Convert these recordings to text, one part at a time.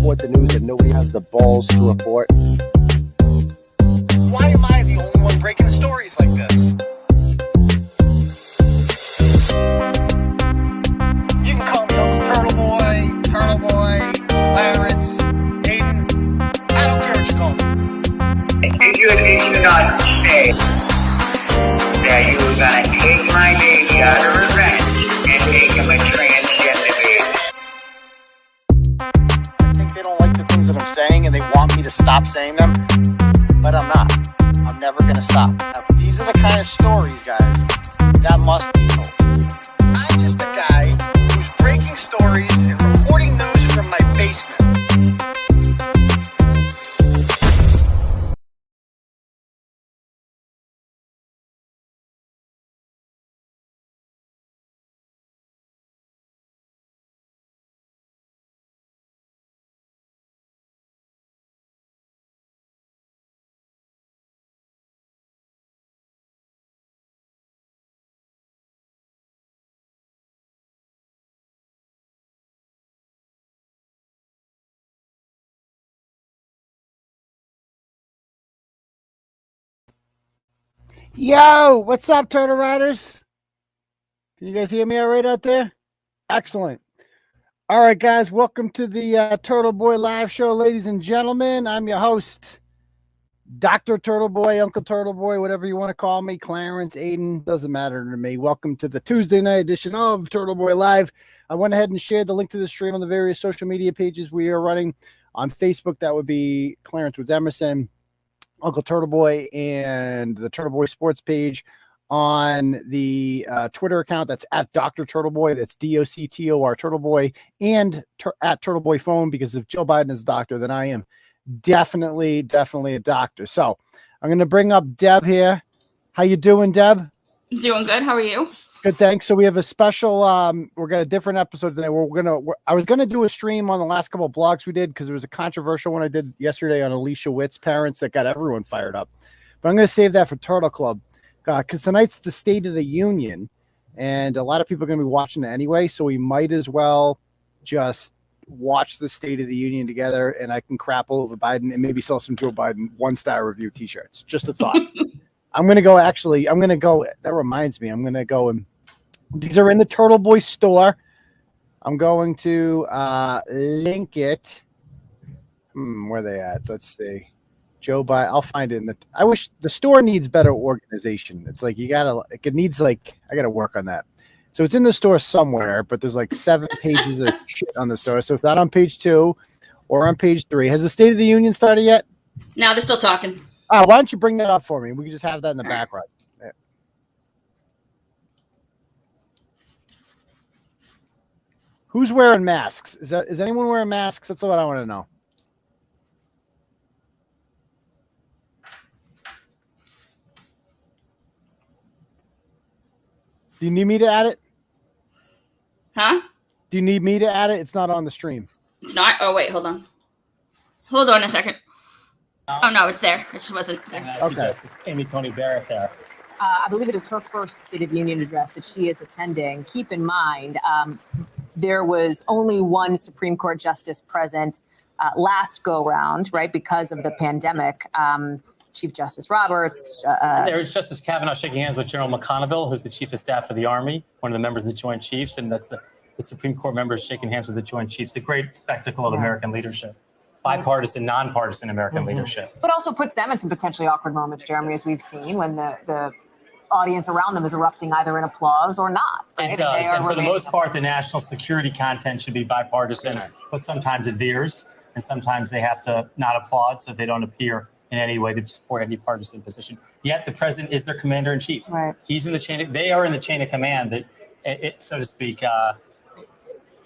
report the news that nobody has the balls to report. Why am I the only one breaking stories like this? You can call me Uncle Turtleboy, Clarence, Aidan. I don't care what you call me. Did you not say that you were going to take my baby out of revenge and make him a transgender baby? I think they don't like the things that I'm saying and they want me to stop saying them, but I'm not. I'm never going to stop. Now, these are the kind of stories, guys, that must be told. I'm just a guy who's breaking stories and reporting news from my basement. Yo, what's up, Turtle Riders? Can you guys hear me all right out there? Excellent. All right, guys, welcome to the Turtle Boy live show, ladies and gentlemen. I'm your host, Dr. Turtleboy, Uncle Turtleboy, whatever you want to call me, Clarence, Aidan, doesn't matter to me. Welcome to the Tuesday night edition of Turtle Boy Live. I went ahead and shared the link to the stream on the various social media pages we are running. On Facebook, that would be Clarence with Emerson, Uncle Turtleboy, and the Turtleboy Sports page. On the Twitter account, that's at Dr. Turtleboy, that's 𝗕𝗫𝗄𝗏 Turtleboy, and at Turtleboy Phone, because if Joe Biden is a doctor, then I am definitely a doctor. So I'm going to bring up Deb here. How you doing, Deb? Doing good. How are you? Good, thanks. So we have a special, we're got a different episode today. I was going to do a stream on the last couple of blogs we did because there was a controversial one I did yesterday on Alicia Witt's parents that got everyone fired up. But I'm going to save that for Turtle Club because tonight's the State of the Union and a lot of people are going to be watching it anyway. So we might as well just watch the State of the Union together and I can crap all over Biden and maybe sell some Joe Biden 1-star review t-shirts. Just a thought. I'm going to go, that reminds me, I'm going to go and these are in the Turtle Boy store. I'm going to link it. Where are they at? Let's see. Joe Biden. I'll find it I wish the store needs better organization. It's like I gotta work on that. So it's in the store somewhere, but there's like 7 pages of shit on the store. So it's not on page 2 or on page 3. Has the State of the Union started yet? No, they're still talking. Why don't you bring that up for me? We can just have that in the background. Yeah. Who's wearing masks? Is anyone wearing masks? That's what I want to know. Do you need me to add it? Huh? Do you need me to add it? It's not on the stream. It's not? Oh, wait, hold on. Hold on a second. Oh, no, it's there. It just wasn't there. Okay. Justice Amy Coney Barrett there. I believe it is her first State of the Union address that she is attending. Keep in mind, there was only one Supreme Court justice present last go-round, right, because of the pandemic. Chief Justice Roberts. There is Justice Kavanaugh shaking hands with General McConnell, who's the Chief of Staff of the Army, one of the members of the Joint Chiefs, and that's the Supreme Court members shaking hands with the Joint Chiefs. A great spectacle of American leadership. Bipartisan, nonpartisan American leadership. But also puts them in some potentially awkward moments, Jeremy, as we've seen, when the audience around them is erupting either in applause or not. Right? It does. And for the most part, the national security content should be bipartisan, but sometimes it veers, and sometimes they have to not applaud so they don't appear in any way to support any partisan position. Yet the president is their commander in chief. Right. He's in the chain. They are in the chain of command, so to speak.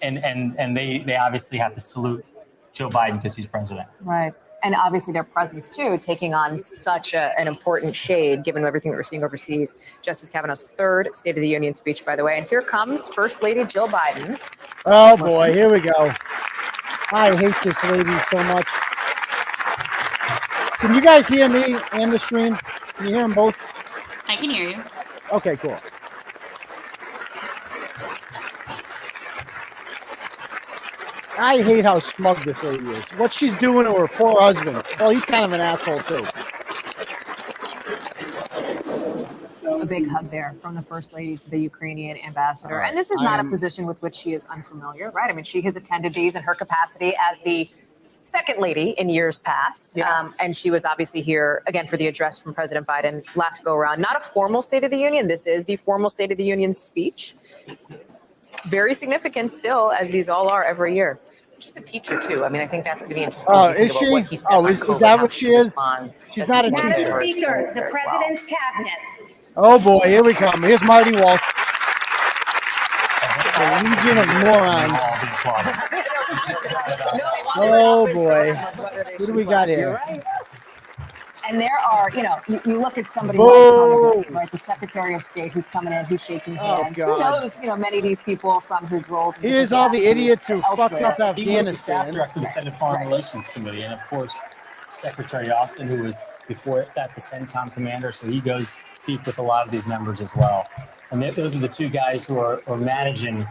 And they obviously have to salute Joe Biden because he's president. Right. And obviously their presence, too, taking on such an important shade, given everything that we're seeing overseas. Justice Kavanaugh's third State of the Union speech, by the way. And here comes First Lady Jill Biden. Oh, boy. Here we go. I hate this lady so much. Can you guys hear me and the stream? Can you hear them both? I can hear you. Okay, cool. I hate how smug this lady is. What she's doing to her poor husband. Well, he's kind of an asshole too. A big hug there from the First Lady to the Ukrainian ambassador. And this is not a position with which she is unfamiliar, right? I mean, she has attended these in her capacity as the second lady in years past. Yes. And she was obviously here again for the address from President Biden last go around. Not a formal State of the Union. This is the formal State of the Union speech. Very significant still, as these all are every year. She's a teacher too. I mean, I think that's going to be interesting. Oh, to think is about she? what he says Oh, on is COVID, that how what she is? She's not a Madam teacher. Speaker, the President's Cabinet. Oh boy, here we come. Here's Marty Walsh. The Legion of Morons. Oh boy. What do we got here? And there are, you look at somebody Whoa. like the Secretary of State who's coming in, who's shaking Oh, hands. God. Who knows, many of these people from his roles. in Here's different all the capacities idiots who fucked elsewhere. up He was the staff Afghanistan. director of the Senate Foreign Relations Committee, and of course, Secretary Austin, who was before that the CENTCOM commander, so he goes deep with a lot of these members as well. And those are the two guys who are managing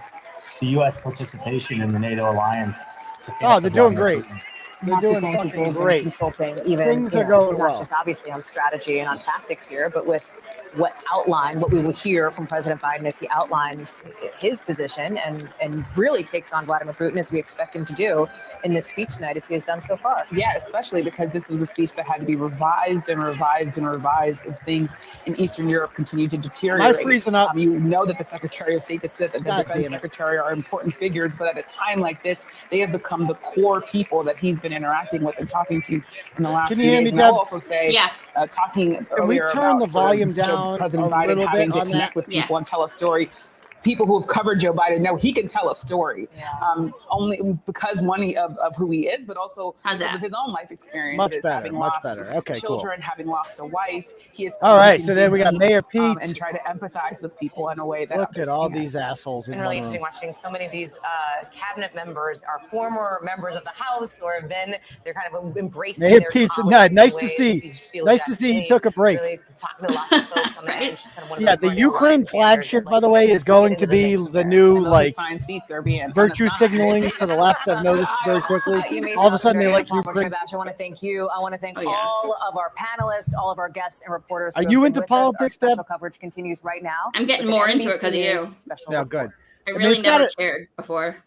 the U.S. participation in the NATO alliance. To stand up They're to doing Vladimir great. Putin. They're Have to doing thank you, fucking Dave, for great. consulting even Things are going not well. just obviously on strategy and on tactics here, but with what we will hear from President Biden as he outlines his position and really takes on Vladimir Putin as we expect him to do in this speech tonight, as he has done so far. Yeah, especially because this was a speech that had to be revised and revised and revised as things in Eastern Europe continue to deteriorate. Am I freezing up? You know that the Secretary of State, the God Defense damn it. Secretary are important figures, but at a time like this, they have become the core people that he's been interacting with and talking to in the last Can few you hear days. me, And I'll Deb? also say, Yeah. talking Can we earlier turn about the sort of volume Joe- down President a Biden little having bit to on connect that? with people and tell a story. People who have covered Joe Biden know he can tell a story, only because of who he is, but also How's because that? of his own life experiences. Much better, having much lost better. Okay, cool. children, having lost a wife. He is All right, he so can then we dig got deep, Mayor Pete. and try to empathize with people in a way that Look at others all can't. these assholes in It's the really room. interesting watching so many of these cabinet members are former members of the House or have been. They're kind of embracing Mayor their Pete's colleagues nice in to ways see. that you just feel Nice like to that's see he really- took a break. Really talking to lots of folks on the Right. bench. She's kind of one of Yeah, those the perennial Ukraine line standards flagship, that by likes the to way, is get going into to the be mix the there. new And those like assigned seats are being virtue unassigned. signaling for the left. I've noticed very quickly. All of a sudden, they like Ukraine. I want to thank you. I want to thank Oh, yeah. all of our panelists, all of our guests and reporters. Are who have you been into with us. Our politics, special Deb? coverage continues right now. I'm getting with an more into it NBC 'cause of News you. special Yeah, report. good. I mean, really it's gotta- never cared before.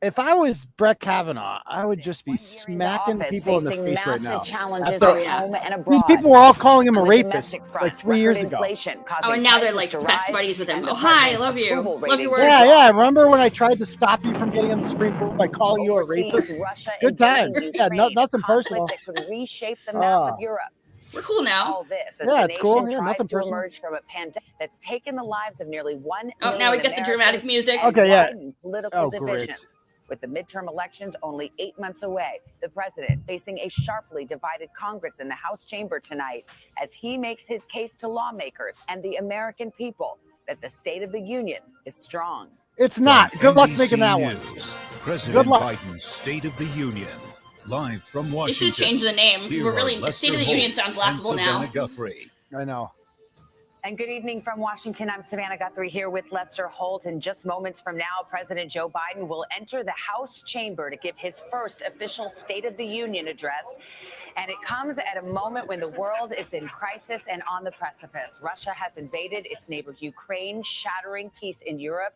If I was Brett Kavanaugh, I would just be smacking people in the face right now. Challenges That's at it. home and abroad. These people were all calling him a On the rapist domestic front, like 3 years record ago. inflation Oh, causing and now they're prices like to best rise, buddies with him. and the Oh, hi, I president's love you. approval Love your ratings words. Yeah, yeah. Remember when I tried to stop you from getting on the Supreme Court by calling you a overseas rapist? Russia Good invading times. Yeah, Ukraine, nothing a conflict personal. that could reshape the map Oh. of Europe. We're cool now. All this as Yeah, the it's nation cool. Yeah, tries nothing to personal. emerge from a pandemic that's taken the lives of nearly 1 Oh, million now we get the dramatic Americans music. and Okay, yeah. widened political Oh, great. divisions. With the midterm elections only 8 months away, the president facing a sharply divided Congress in the House chamber tonight as he makes his case to lawmakers and the American people that the State of the Union is strong. It's not. Good luck making that one. News. Good President luck. Biden's State of the Union. Live from They Washington. should change the name. Here We're are really Lester State of the Union Holt sounds and laughable now. Savannah Guthrie. I know. And good evening from Washington. I'm Savannah Guthrie here with Lester Holt. In just moments from now, President Joe Biden will enter the House chamber to give his first official State of the Union address. And it comes at a moment when the world is in crisis and on the precipice. Russia has invaded its neighbor Ukraine, shattering peace in Europe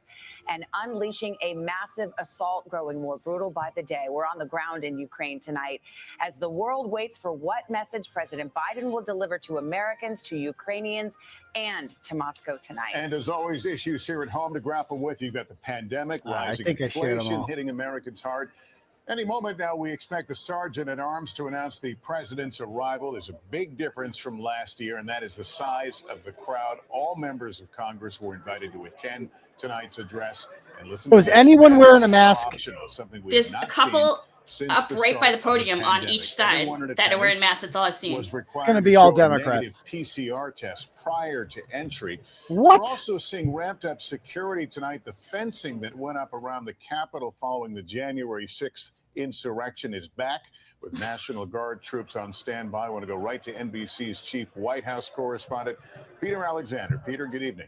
and unleashing a massive assault growing more brutal by the day. We're on the ground in Ukraine tonight as the world waits for what message President Biden will deliver to Americans, to Ukrainians, and to Moscow tonight. And as always, issues here at home to grapple with. You've got the pandemic, rising think I shared them inflation all. hitting Americans hard. Any moment now, we expect the sergeant at arms to announce the president's arrival. There's a big difference from last year, and that is the size of the crowd. All members of Congress were invited to attend tonight's address. And listen, Was to this, anyone that's wearing a mask? optional, something we've There's not a couple seen since up the right by start the of podium on pandemic. each side Everyone in that are wearing attendance masks. That's all I've seen. was required Gonna to be all show a Democrats. negative PCR test prior to entry. What? We're also seeing ramped up security tonight. The fencing that went up around the Capitol following the January 6th insurrection is back with National Guard troops on standby. I want to go right to NBC's chief White House correspondent, Peter Alexander. Peter, good evening.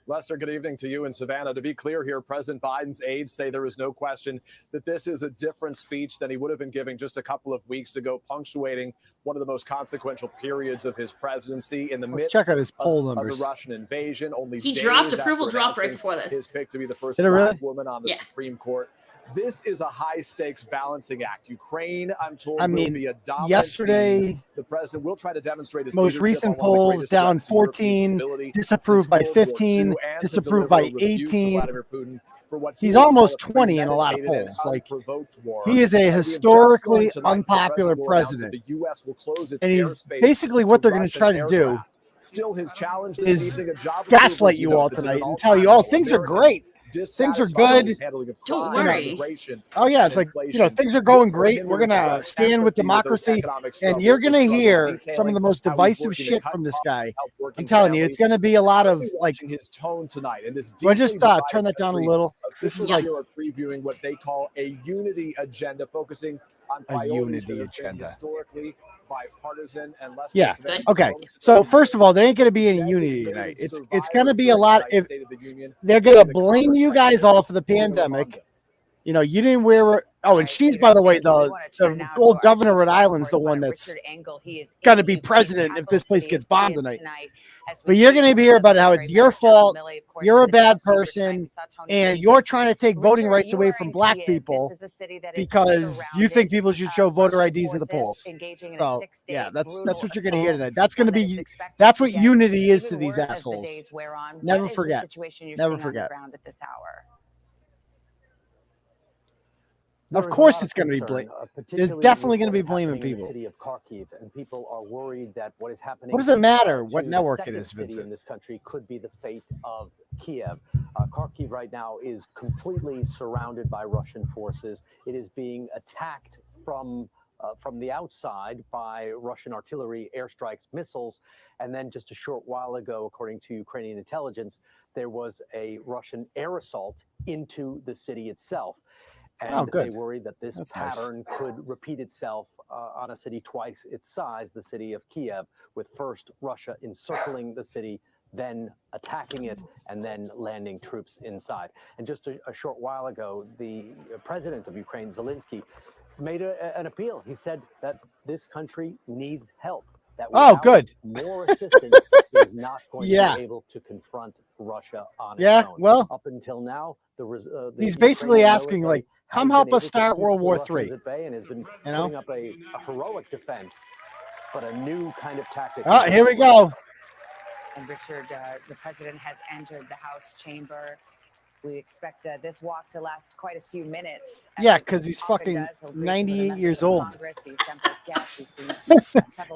Lester, good evening to you in Savannah. To be clear here, President Biden's aides say there is no question that this is a different speech than he would have been giving just a couple of weeks ago, punctuating one of the most consequential periods of his presidency in the midst check out his poll of numbers. the Russian invasion. Only He days dropped after approval drop right announcing before this. his pick to be the first Did it black really? woman on the Supreme Court. This is a high-stakes balancing act. Ukraine, I'm told, I will mean, be a dominant yesterday, theme. The president will try to demonstrate his most leadership recent on one of the polls greatest down threats to European 14, stability disapproved by since World War 15, II, and to disapproved deliver by a rebuke to 18. Vladimir Putin for what he He's will almost call a 20 in a lot of premeditated and polls. Like, unprovoked war. he is a And we have just historically learned tonight the unpopular will announce that president. the U.S. will close its And he's airspace basically what to they're going to Russian try to do aircraft. Still, his challenge this is evening, a job gaslight approvals, you all is at tonight an and tell you, all-time oh, low. things are Americans great. Things are dissatisfied with good. his handling of Don't crime, worry. immigration, Oh, yeah. It's and like, inflation. things are going Look for great. him We're to going to express stand with empathy with those democracy. economic And struggles, you're going to struggles, hear some of detailing the most how he's divisive working to shit cut from this costs, guy. help working I'm telling you, families. it's going to be a lot of, We'll be like, watching his tone tonight. And this we'll just deeply divided turn that down a country, little. This is officials like here are previewing what they call a unity agenda, focusing on a priorities that unity have been agenda. historically bipartisan and less. Yeah. Okay. So first of all, there ain't going to be any unity tonight. It's going to be a lot. If they're going to blame you guys all for the pandemic, you know, you didn't wear. Oh, and she's, by the way, the old governor of Rhode Island's the one that's going to be president if this place gets bombed tonight. But you're going to hear about how it's your fault. You're a bad person, and you're trying to take voting rights away from black people because you think people should show voter IDs at the polls. So yeah, that's what you're going to hear tonight. That's what unity is to these assholes. Never forget. Never forget. Of course, it's going to be blamed. There's definitely going to be blaming people. City of Kharkiv, and people are worried that what is happening. What does it matter what to the network it second is, city Vincent? in this country could be the fate of Kiev. Kharkiv right now is completely surrounded by Russian forces. It is being attacked from the outside by Russian artillery, airstrikes, missiles, and then just a short while ago, according to Ukrainian intelligence, there was a Russian air assault into the city itself. And they worry that this pattern could repeat itself on a city twice its size, the city of Kiev, with first Russia encircling the city, then attacking it, and then landing troops inside. And just a short while ago, the president of Ukraine, Zelensky, made an appeal. He said that this country needs help. That good. More assistance is not going to be able to confront Russia on its own. Well, up until now, he's basically asking, like, come help us start World War III. And has been putting up a heroic defense, but a new kind of tactic. Oh, here we go. And Richard, the president has entered the House chamber. We expect this walk to last quite a few minutes. Yeah, because he's fucking 98 years old. Several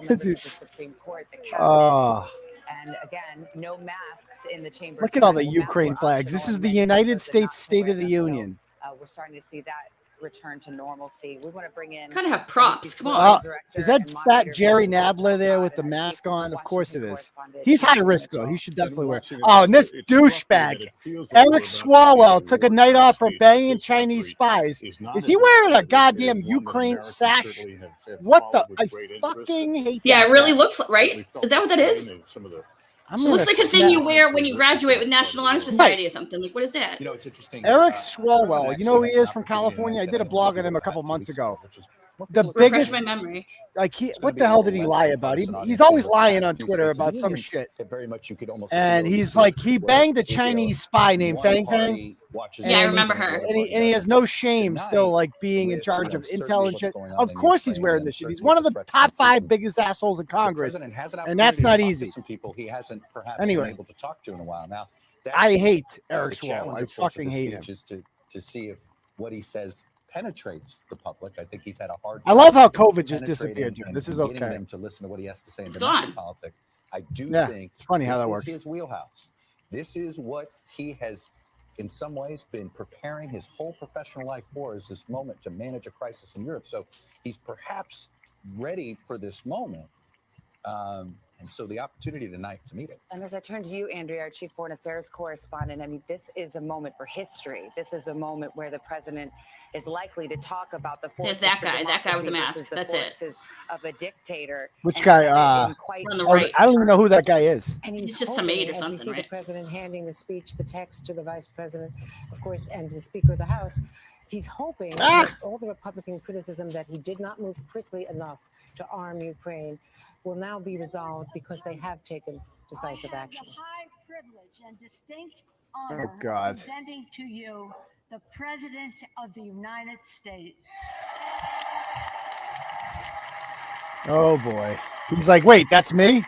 members of the Supreme Court, the cabinet, and again, no masks in the chamber. Look at all the Ukraine flags. This is the United States State of the Union. We're starting to see that return to normalcy. We want to bring in. Kind of have props. Come on. Is that fat Jerry Nadler there with the mask on? Of course it is. He's high risk though. He should definitely wear. Oh, and this douchebag, 𝗥𝗄𝗄𝗍𝗂, took a night off from banging Chinese spies. Is he wearing a goddamn Ukraine sash? What the? I fucking hate. Yeah, that it really guy. looks right. Is that what that is? It looks like a thing you wear when you graduate with National Honor Society or something. Like, what is that? You know, it's interesting. 𝗥𝗄𝗄𝗍𝗂, you know who he is from California? I did a blog on him a couple months ago. The biggest, my memory. Like what the hell did he lie about? He's always lying on Twitter about some shit. Very much you could almost. And he's like, he banged a Chinese spy named Fang Fang. Yeah, I remember her. And he has no shame still, like being in charge of intelligence. Of course he's wearing this shit. He's one of the top 5 biggest assholes in Congress, and that's not easy. Some people he hasn't perhaps Anyway, been able to talk to in a while now. I hate the 𝗥𝗄𝗄𝗍𝗂. challenge, I of course, of fucking the hate him. speech is to see if what he says penetrates the public. I think he's had a hard. I love how COVID just penetrating disappeared, dude. and This is getting okay. them to listen to what he has to say in It's domestic gone. politics. I do think it's funny how this that is works. his wheelhouse. This is what he has, in some ways, been preparing his whole professional life for, is this moment to manage a crisis in Europe. So he's perhaps ready for this moment. And so the opportunity tonight to meet him. And as I turn to you, Andrea, our chief foreign affairs correspondent, I mean, this is a moment for history. This is a moment where the president is likely to talk about the forces There's that guy with the mask. That's it. Of a dictator. Which guy? On the right. I don't even know who that guy is. And He's just some aide or as something, we see right? the president handing the speech, the text to the vice president, of course, and the Speaker of the House, he's hoping that all the Republican criticism that he did not move quickly enough to arm Ukraine will now be resolved because they have taken decisive action. The high privilege and distinct Oh, honor God. of presenting to you the President of the United States. Oh boy. He's like, wait, that's me?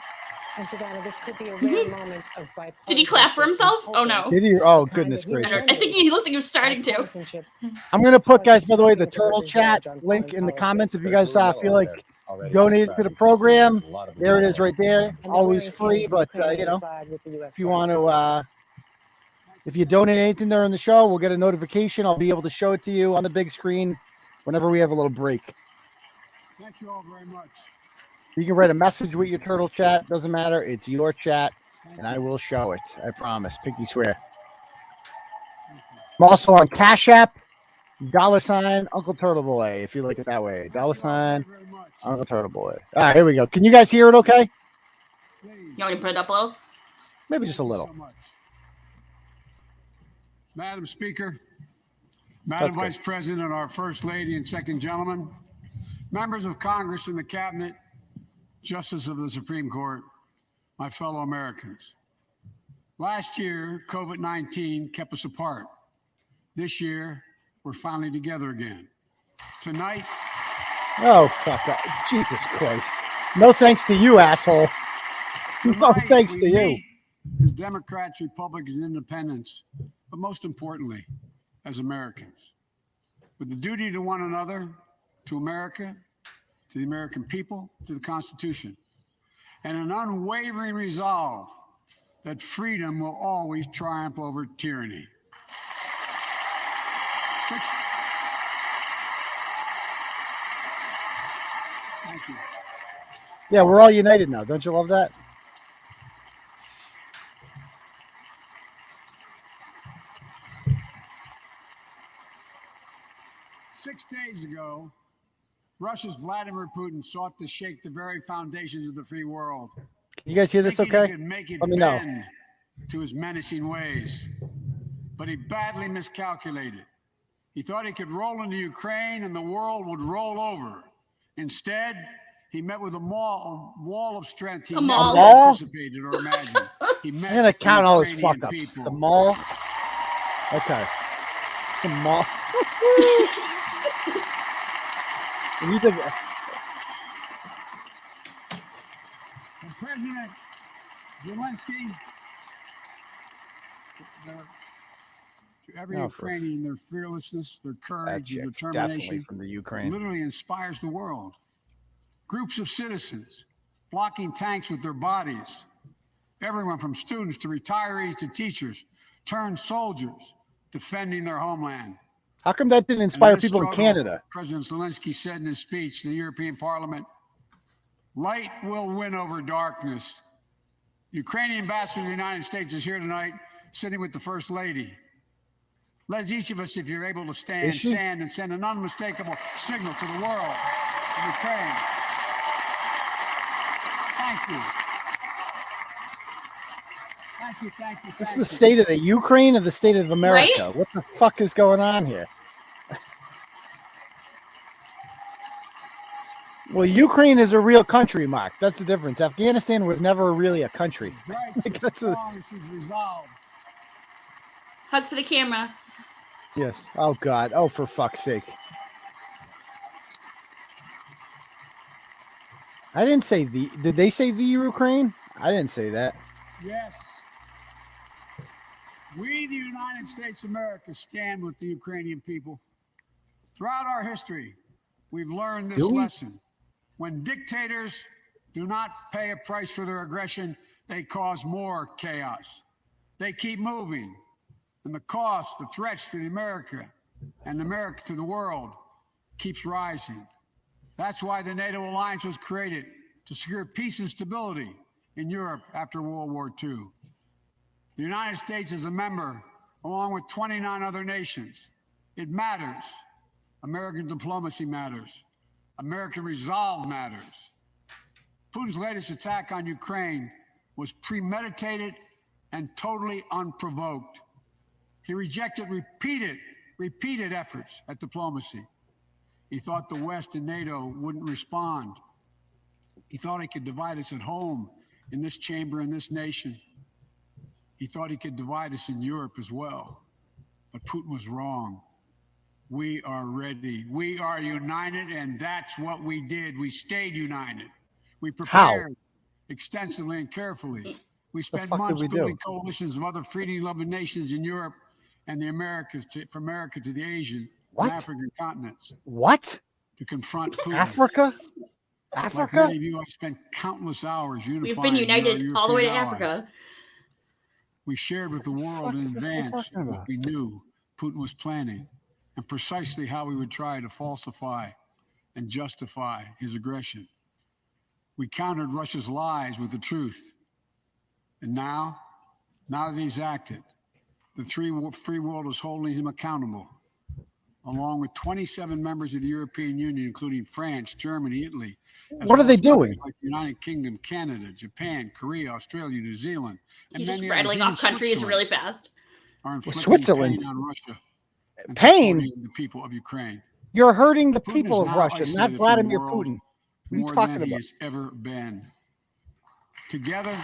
And Savannah, this could be a rare moment of bipartisanship. Did he clap for himself? Oh no. Did he? Oh, goodness I gracious. think he looked like he was starting to. I'm going to put, guys, by the way, the Turtle Chat link in the comments if you guys feel like donating to the program. There it is right there. Always free, but, you know, if you want to, if you donate anything during the show, we'll get a notification. I'll be able to show it to you on the big screen whenever we have a little break. Thank you all very much. You can write a message with your Turtle Chat. Doesn't matter. It's your chat, and I will show it. I promise. Pinky swear. I'm also on Cash App, $ Uncle Turtle Boy, if you like it that way. $ Uncle Turtle Boy. All right, here we go. Can you guys hear it okay? You want me to put it up low? Maybe just a little. Madam Speaker, Madam Vice President, and our First Lady and Second Gentleman, members of Congress and the Cabinet, Justice of the Supreme Court, my fellow Americans. Last year, COVID-19 kept us apart. This year, we're finally together again. Tonight. Oh, fuck that. Jesus Christ. No thanks to you, asshole. No thanks to you. As Democrats, Republicans, and Independents, but most importantly, as Americans, with the duty to one another, to America, to the American people, to the Constitution, and an unwavering resolve that freedom will always triumph over tyranny. Thank you. Yeah, we're all united now. Don't you love that? Six days ago, Russia's Vladimir Putin sought to shake the very foundations of the free world. Can you guys hear this okay? Let Let me know. To his menacing ways. But he badly miscalculated. He thought he could roll into Ukraine and the world would roll over. Instead, he met with a wall of strength he never anticipated or imagined. I'm going to count all his fuck-ups. The mall. Okay. The mall. And you think... President Zelensky, to every Ukrainian, their fearlessness, their courage, and determination from the Ukraine. literally inspires the world. Groups of citizens blocking tanks with their bodies. Everyone from students to retirees to teachers turned soldiers defending their homeland. How come that didn't inspire people in Canada? President Zelensky said in his speech to the European Parliament, light will win over darkness. The Ukrainian ambassador to the United States is here tonight, sitting with the First Lady. Let each of us, if you're able to stand and send an unmistakable signal to the world of Ukraine. Thank you. Thank you, thank you. This is the state of the Ukraine or the state of America? Right? What the fuck is going on here? Well, Ukraine is a real country, Mark. That's the difference. Afghanistan was never really a country. Hug for the camera. Yes. Oh, God. Oh, for fuck's sake. I didn't say the... Did they say the Ukraine? I didn't say that. Yes. We, the United States of America, stand with the Ukrainian people. Throughout our history, we've learned this lesson. When dictators do not pay a price for their aggression, they cause more chaos. They keep moving, and the cost, the threats to America and America to the world keeps rising. That's why the NATO alliance was created, to secure peace and stability in Europe after World War II. The United States is a member, along with 29 other nations. It matters. American diplomacy matters. American resolve matters. Putin's latest attack on Ukraine was premeditated and totally unprovoked. He rejected repeated efforts at diplomacy. He thought the West and NATO wouldn't respond. He thought he could divide us at home, in this chamber, in this nation. He thought he could divide us in Europe as well. But Putin was wrong. We are ready. We are united, and that's what we did. We stayed united. We prepared extensively and carefully. We spent months building coalitions of other freedom-loving nations in Europe and the Americas, from America to the Asian and African continents. What? To confront Putin. Africa? Like many of you, I spent countless hours unifying. We've been united all the way to Africa. We shared with the world in advance what we knew Putin was planning and precisely how he would try to falsify and justify his aggression. We countered Russia's lies with the truth. And now that he's acted, the free world is holding him accountable, along with 27 members of the European Union, including France, Germany, Italy. What are they doing? Like the United Kingdom, Canada, Japan, Korea, Australia, New Zealand. He's just rattling off countries really fast. Switzerland. Pain on Russia. Pain? The people of Ukraine. You're hurting the people of Russia, not Vladimir Putin. What are you talking about? He has ever been. Together.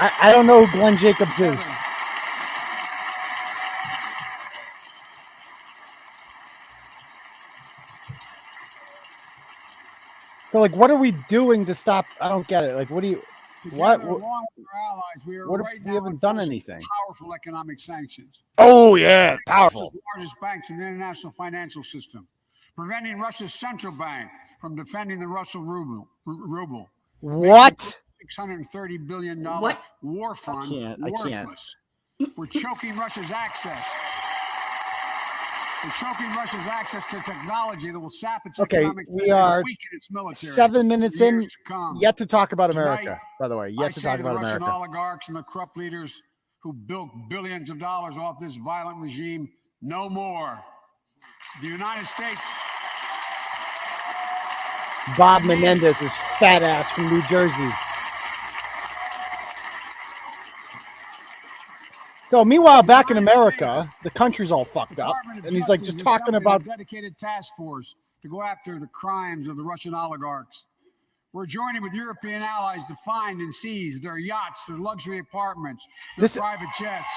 I don't know who Glenn Jacobs is. So, like, what are we doing to stop? I don't get it. Like, what do you? What? Along with our allies, we are What if right we now haven't done anything? Powerful economic sanctions. Oh yeah, powerful. The largest banks in the international financial system, preventing Russia's central bank from defending the Russian ruble. What? $630 billion war fund. I can't. We're choking Russia's access. We're choking Russia's access to technology that will sap its economic we are weaken its military. 7 minutes in, yet to talk about Tonight, America. By the way, yet to talk about Russian America. oligarchs and the corrupt leaders who built billions of dollars off this violent regime, no more. The United States. Bob Menendez is fat ass from New Jersey. So meanwhile, back in America, the country's all fucked up, and he's like just talking about a dedicated task force to go after the crimes of the Russian oligarchs. We're joining with European allies to find and seize their yachts, their luxury apartments, their private jets.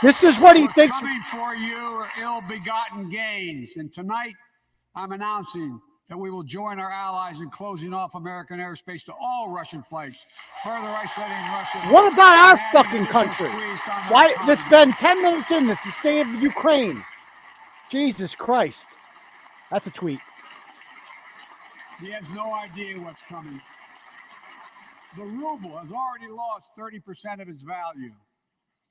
This is what he thinks. Coming for you are ill-begotten gains, and tonight I'm announcing that we will join our allies in closing off American airspace to all Russian flights, further isolating Russia. What about our fucking country? Why? It's been 10 minutes in. It's the state of Ukraine. Jesus Christ. That's a tweet. He has no idea what's coming. The ruble has already lost 30% of its value.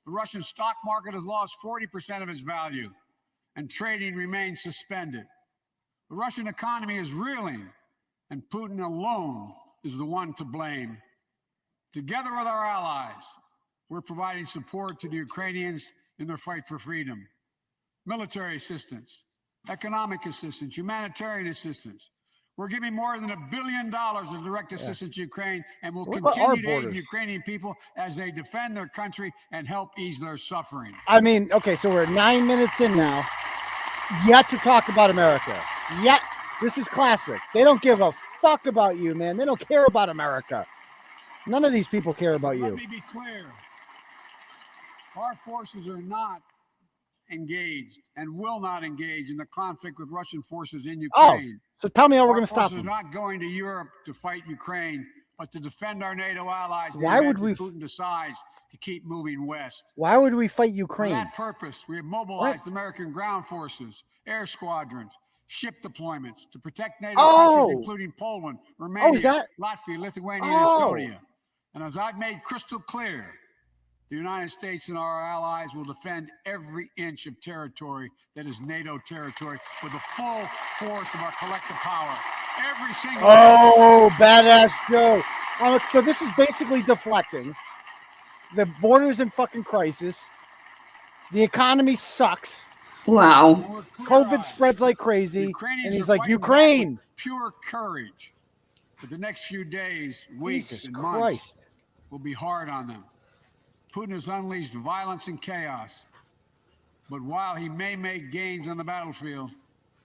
The Russian stock market has lost 40% of its value, and trading remains suspended. The Russian economy is reeling, and Putin alone is the one to blame. Together with our allies, we're providing support to the Ukrainians in their fight for freedom. Military assistance, economic assistance, humanitarian assistance. We're giving more than $1 billion of direct assistance to Ukraine, and we'll continue to aid the Ukrainian people as they defend their country and help ease their suffering. I mean, okay, so we're 9 minutes in now. Yet to talk about America. Yet, this is classic. They don't give a fuck about you, man. They don't care about America. None of these people care about you. Let me be clear. Our forces are not engaged and will not engage in the conflict with Russian forces in Ukraine. Oh, so tell me how we're going to stop them. We're not going to Europe to fight Ukraine, but to defend our NATO allies. Why would we? Putin decides to keep moving west. Why would we fight Ukraine? For that purpose, we have mobilized American ground forces, air squadrons, ship deployments to protect NATO countries, including Poland, Romania, Latvia, Lithuania, and Estonia. And as I've made crystal clear, the United States and our allies will defend every inch of territory that is NATO territory with the full force of our collective power. every single Oh, badass Joe. So this is basically deflecting. The border's in fucking crisis. The economy sucks. Wow. COVID spreads like crazy. Ukrainians And he's are like, fighting Ukraine. back with pure courage. But the next few days, weeks, Jesus and Christ. months will be hard on them. Putin has unleashed violence and chaos. But while he may make gains on the battlefield,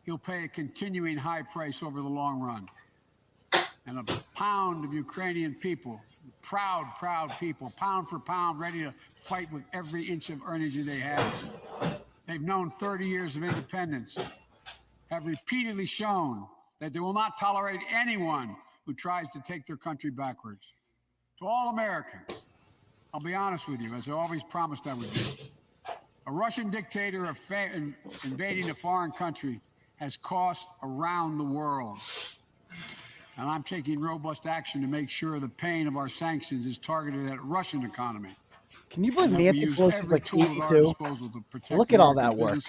he'll pay a continuing high price over the long run. And a pound of Ukrainian people, proud people, pound for pound, ready to fight with every inch of energy they have. They've known 30 years of independence, have repeatedly shown that they will not tolerate anyone who tries to take their country backwards. To all Americans, I'll be honest with you, as I always promised I would do. A Russian dictator invading a foreign country has cost around the world. And I'm taking robust action to make sure the pain of our sanctions is targeted at Russian economy. Can you believe Nancy Pelosi's like 82? Look at all that work.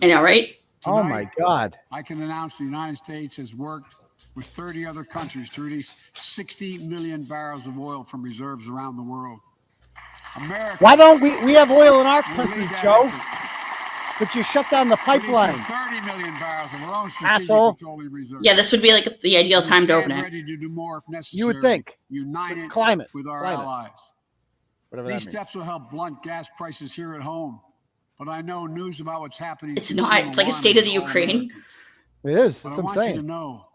I know, right? Oh my God. I can announce the United States has worked with 30 other countries to release 60 million barrels of oil from reserves around the world. America, why don't we have oil in our country, Joe? But you shut down the pipeline. 30 million barrels of our own asshole. petroleum reserves. Yeah, this would be like the ideal time to open it. Ready to do more if necessary. You would think. United climate with our climate. allies. Whatever These that steps will help blunt gas prices here at home. But I know news about what's happening. It's not. It's like a state of the Ukraine. It is. But That's I what I'm want you saying. to know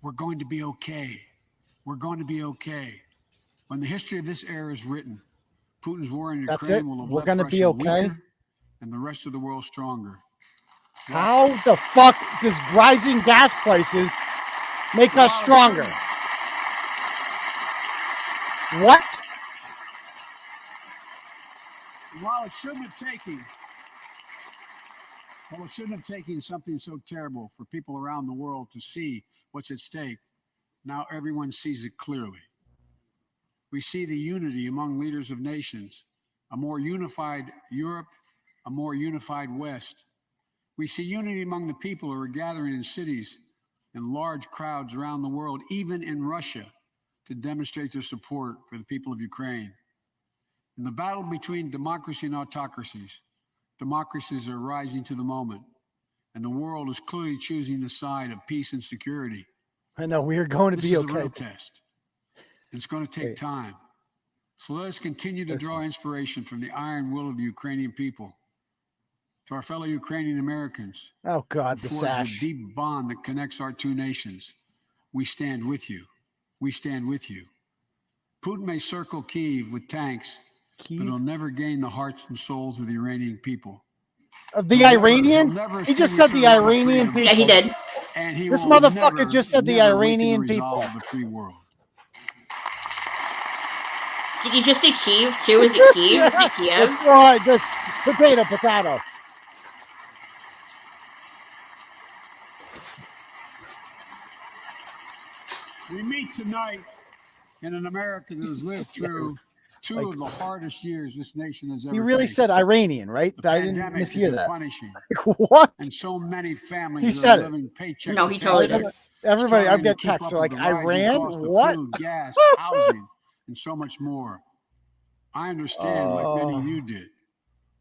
we're going to be okay. We're going to be okay. When the history of this era is written, Putin's war in That's Ukraine it. will have We're left going to be Russia okay. weaker and the rest of the world stronger. How the fuck does rising gas prices make us stronger? What? While it shouldn't have taken something so terrible for people around the world to see what's at stake, now everyone sees it clearly. We see the unity among leaders of nations, a more unified Europe, a more unified West. We see unity among the people who are gathering in cities in large crowds around the world, even in Russia, to demonstrate their support for the people of Ukraine. In the battle between democracy and autocracies, democracies are rising to the moment, and the world is clearly choosing the side of peace and security. I know we are going to This be is okay. a real test. It's going to take time. So let us continue to draw inspiration from the iron will of the Ukrainian people. To our fellow Ukrainian Americans, Oh God, the forge a sash. deep bond that connects our two nations. We stand with you. We stand with you. Putin may circle Kyiv with tanks, but he'll never gain the hearts and souls of the Iranian people. Of the Iranian? He just said the Iranian people. Yeah, he did. And he This will motherfucker never, just said the never weaken Iranian the resolve people. of the free world. Did you just say Kyiv too? Is it Kyiv? Is it Kiev? That's right. That's potato. We meet tonight in an America that has lived through two of the hardest years this nation has ever He really faced. said Iranian, right? The I didn't pandemic mishear has been that. punishing. What? And so many families He are said it. living paycheck No, to he totally paycheck, did. Everybody, I've struggling to got keep texts up like with the rising Iran. cost of What? Food, gas, housing, and so much more. I understand, like many of you did.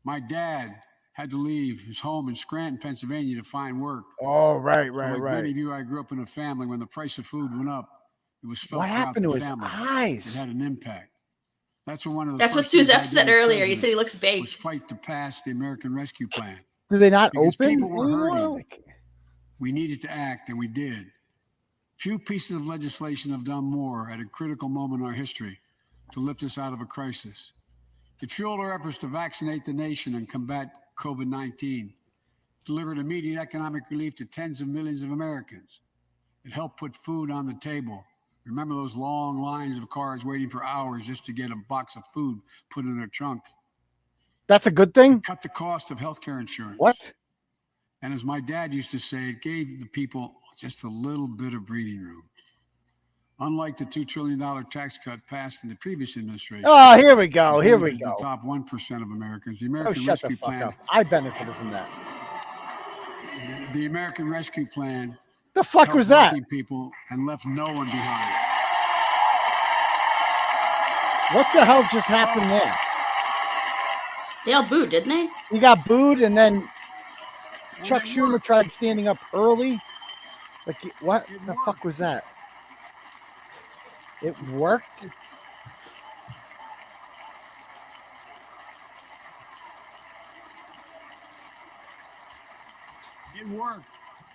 My dad had to leave his home in Scranton, Pennsylvania to find work. Oh, right. So like many of you, I grew up in a family when the price of food went up. It was felt What throughout happened the to his family. eyes? It had an impact. That's what one of the That's what first things Suzette I did said as earlier. He president said he looks baked. was fight to pass the American Rescue Plan. Do they not Because open people were anymore? hurting. Like, We needed to act, and we did. Few pieces of legislation have done more at a critical moment in our history to lift us out of a crisis. It fueled our efforts to vaccinate the nation and combat COVID-19, delivered immediate economic relief to tens of millions of Americans. It helped put food on the table. Remember those long lines of cars waiting for hours just to get a box of food put in their trunk? that's a good thing? Cut the cost of healthcare insurance. What? And as my dad used to say, it gave the people just a little bit of breathing room. Unlike the $2 trillion tax cut passed in the previous administration. Oh, here we go. Here we benefits go. The top 1% of Americans. The Oh, American shut the Rescue fuck Plan. up. I benefited from that. The American Rescue Plan The fuck was that? People and left no one behind. What the hell just happened there? They all booed, didn't they? He got booed, and then Chuck Schumer tried standing up early. Like, what the fuck was that? It worked? It worked.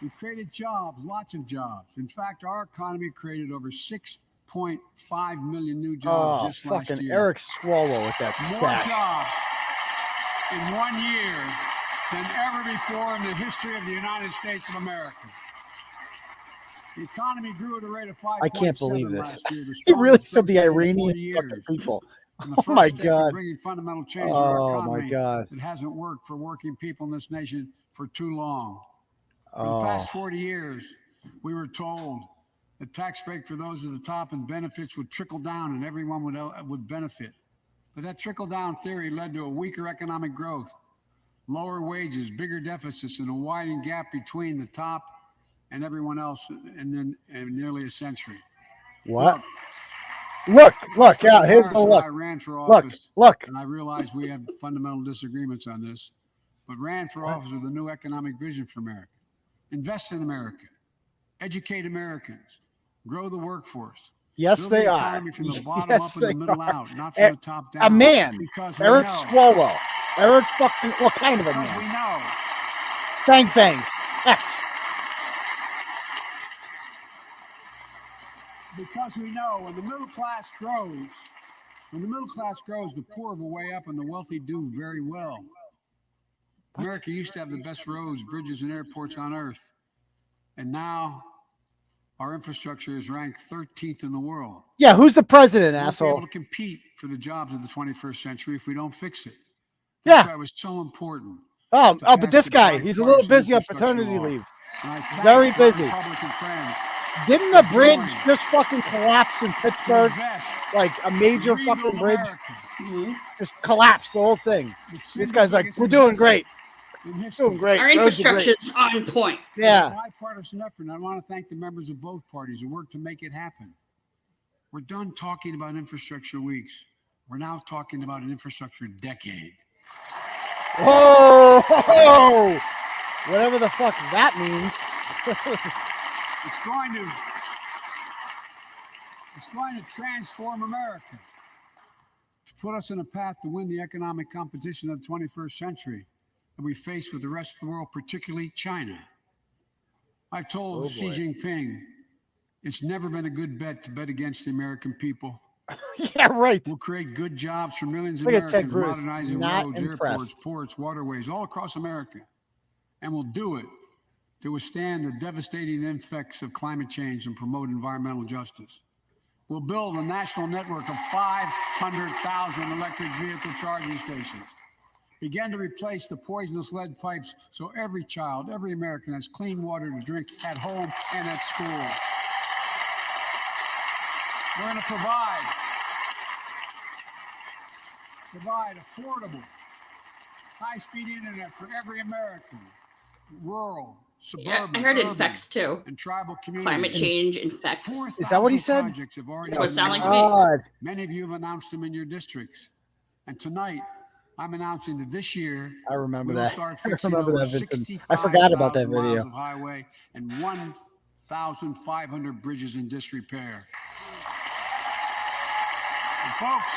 We created jobs, lots of jobs. In fact, our economy created over 6.5 million new jobs just last fucking year. 𝗏𝗏 with that More stash. jobs in 1 year than ever before in the history of the United States of America. The economy grew at a rate of 5.7 I can't believe this. last year. He really said the Iranian fucking people. Oh my God. Bringing fundamental change to our Oh economy my God. that hasn't worked for working people in this nation for too long. For the Oh. past 40 years, we were told that tax break for those at the top and benefits would trickle down and everyone would benefit. But that trickle down theory led to a weaker economic growth, lower wages, bigger deficits, and a widening gap between the top and everyone else in nearly a century. What? Look out. Here's the look. I ran for Look, office, look. and I realize we have fundamental disagreements on this, but ran for office with a new economic vision for America. Invest in America. Educate Americans. Grow the workforce. Yes, Build they the are. economy from the bottom Yes, up and the they middle are. out, not from the top down. A man. Because we Eric know. 𝗏𝗏. Eric fucking, what kind of a Because we man? know. Bang bangs. X. Because we know when the middle class grows, the poor have a way up and the wealthy do very well. America used to have the best roads, bridges, and airports on earth. And now our infrastructure is ranked 13th in the world. Yeah, who's the president, We won't be asshole? able to compete for the jobs of the 21st century if we don't fix it. Yeah. That's why it was so important. Oh, to but pass this the guy, he's a little bipartisan busy on infrastructure paternity law. leave. And I thank Very my busy. Republican friends. Didn't the bridge just fucking collapse in Pittsburgh? Like a major Rebuild fucking bridge? America. Just collapsed, the whole thing. This guy's like, we're doing great. Doing great. Our Roads are great." infrastructure's on point. Yeah. It's a bipartisan effort, and I want to thank the members of both parties who worked to make it happen. We're done talking about infrastructure weeks. We're now talking about an infrastructure decade. Whoa! Whatever the fuck that means. It's going to transform America, to put us in a path to win the economic competition of the 21st century that we face with the rest of the world, particularly China. I told Xi Jinping it's never been a good bet to bet against the American people. Yeah, right. We'll create good jobs for millions of Look at Ted Americans, Cruz. modernizing Not roads, impressed. airports, ports, waterways, all across America. And we'll do it to withstand the devastating effects of climate change and promote environmental justice. We'll build a national network of 500,000 electric vehicle charging stations. Begin to replace the poisonous lead pipes so every child, every American has clean water to drink at home and at school. We're going to provide affordable, high-speed internet for every American, rural, suburban, I heard it urban, infects too. and tribal communities. Climate change infects. Is that what he said? Projects have already That's what it been sounded like to announced. me. Many of you have announced them in your districts. And tonight, I'm announcing that this year, I remember we will that. start I fixing remember over that, Vincent. I forgot about that 65,000 miles video. of highway and 1,500 bridges in disrepair. And folks,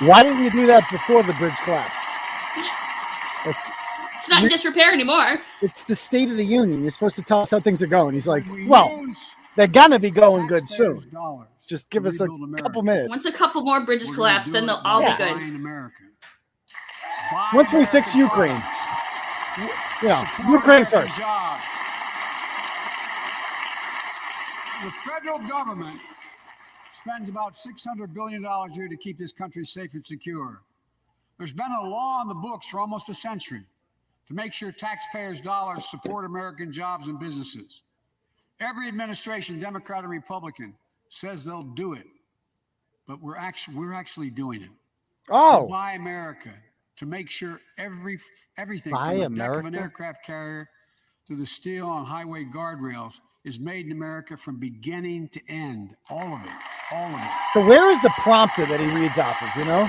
Why didn't you do that before the bridge collapsed? It's not in disrepair anymore. It's the State of the Union. You're supposed to tell us how things are going. He's like, well, they're gonna be going good soon. Just give us a couple minutes. Once a couple more bridges collapse, then they'll all be good. Once we fix Ukraine, Ukraine first. The federal government spends about $600 billion a year to keep this country safe and secure. There's been a law on the books for almost a century to make sure taxpayers' dollars support American jobs and businesses. Every administration, Democrat and Republican, says they'll do it, but we're actually doing it. Oh, To buy America, to make sure everything Buy from the deck of America? an aircraft carrier to the steel on highway guardrails is made in America from beginning to end. All of it. All of it. So where is the prompter that he reads off of, you know?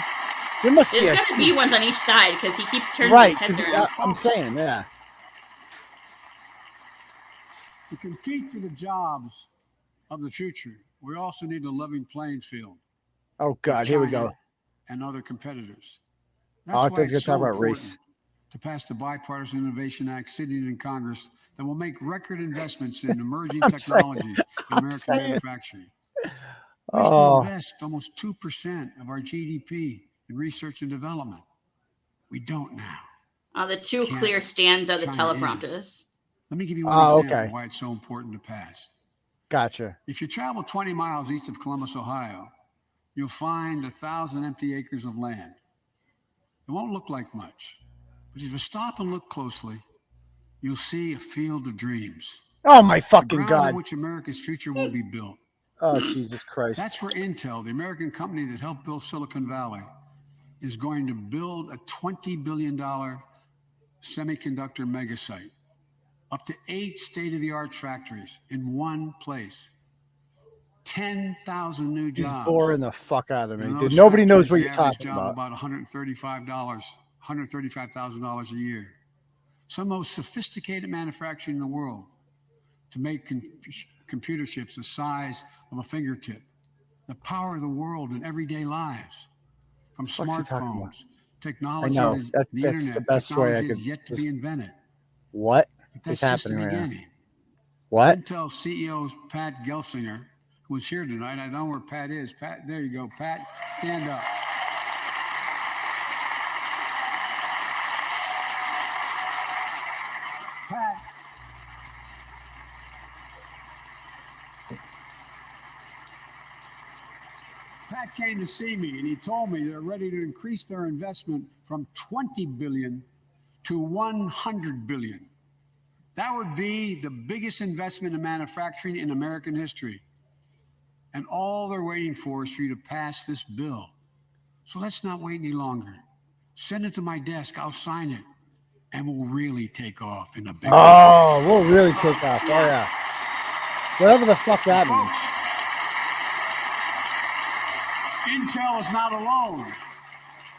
There must be There's got to be ones on each side because he keeps turning right, his head around. I'm saying, yeah. To compete for the jobs of the future, we also need a level playing field. Oh, God, here we go. And other competitors. I thought he was going to talk about race. To pass the Bipartisan Innovation Act sitting in Congress that will make record investments in emerging technologies in American manufacturing. We used to invest almost 2% of our GDP in research and development. We don't now. The two clear stands are the teleprompters. Let me give you one example of why it's so important to pass. Gotcha. If you travel 20 miles east of Columbus, Ohio, you'll find 1,000 empty acres of land. It won't look like much, but if you stop and look closely, you'll see a field of dreams. Oh, my fucking God. In which America's future will be built. Oh, Jesus Christ. That's where Intel, the American company that helped build Silicon Valley, is going to build a $20 billion semiconductor megasite. Up to 8 state-of-the-art factories in one place. 10,000 new jobs. He's boring the fuck out of me, dude. Nobody knows what you're talking about. About $135,000 a year. Some of the most sophisticated manufacturing in the world to make computer chips the size of a fingertip. The power of the world in everyday lives. From smartphones, technology, the internet, the best way I could yet to be invented. What is happening right now? What? Intel CEO Pat Gelsinger, who was here tonight. I know where Pat is. Pat, there you go. Pat, stand up. Pat. Pat came to see me, and he told me they're ready to increase their investment from $20 billion to $100 billion. That would be the biggest investment in manufacturing in American history. And all they're waiting for is for you to pass this bill. So let's not wait any longer. Send it to my desk. I'll sign it. And we'll really take off in a big way. Oh, we'll really take off. Oh, yeah. Whatever the fuck that means. Intel is not alone.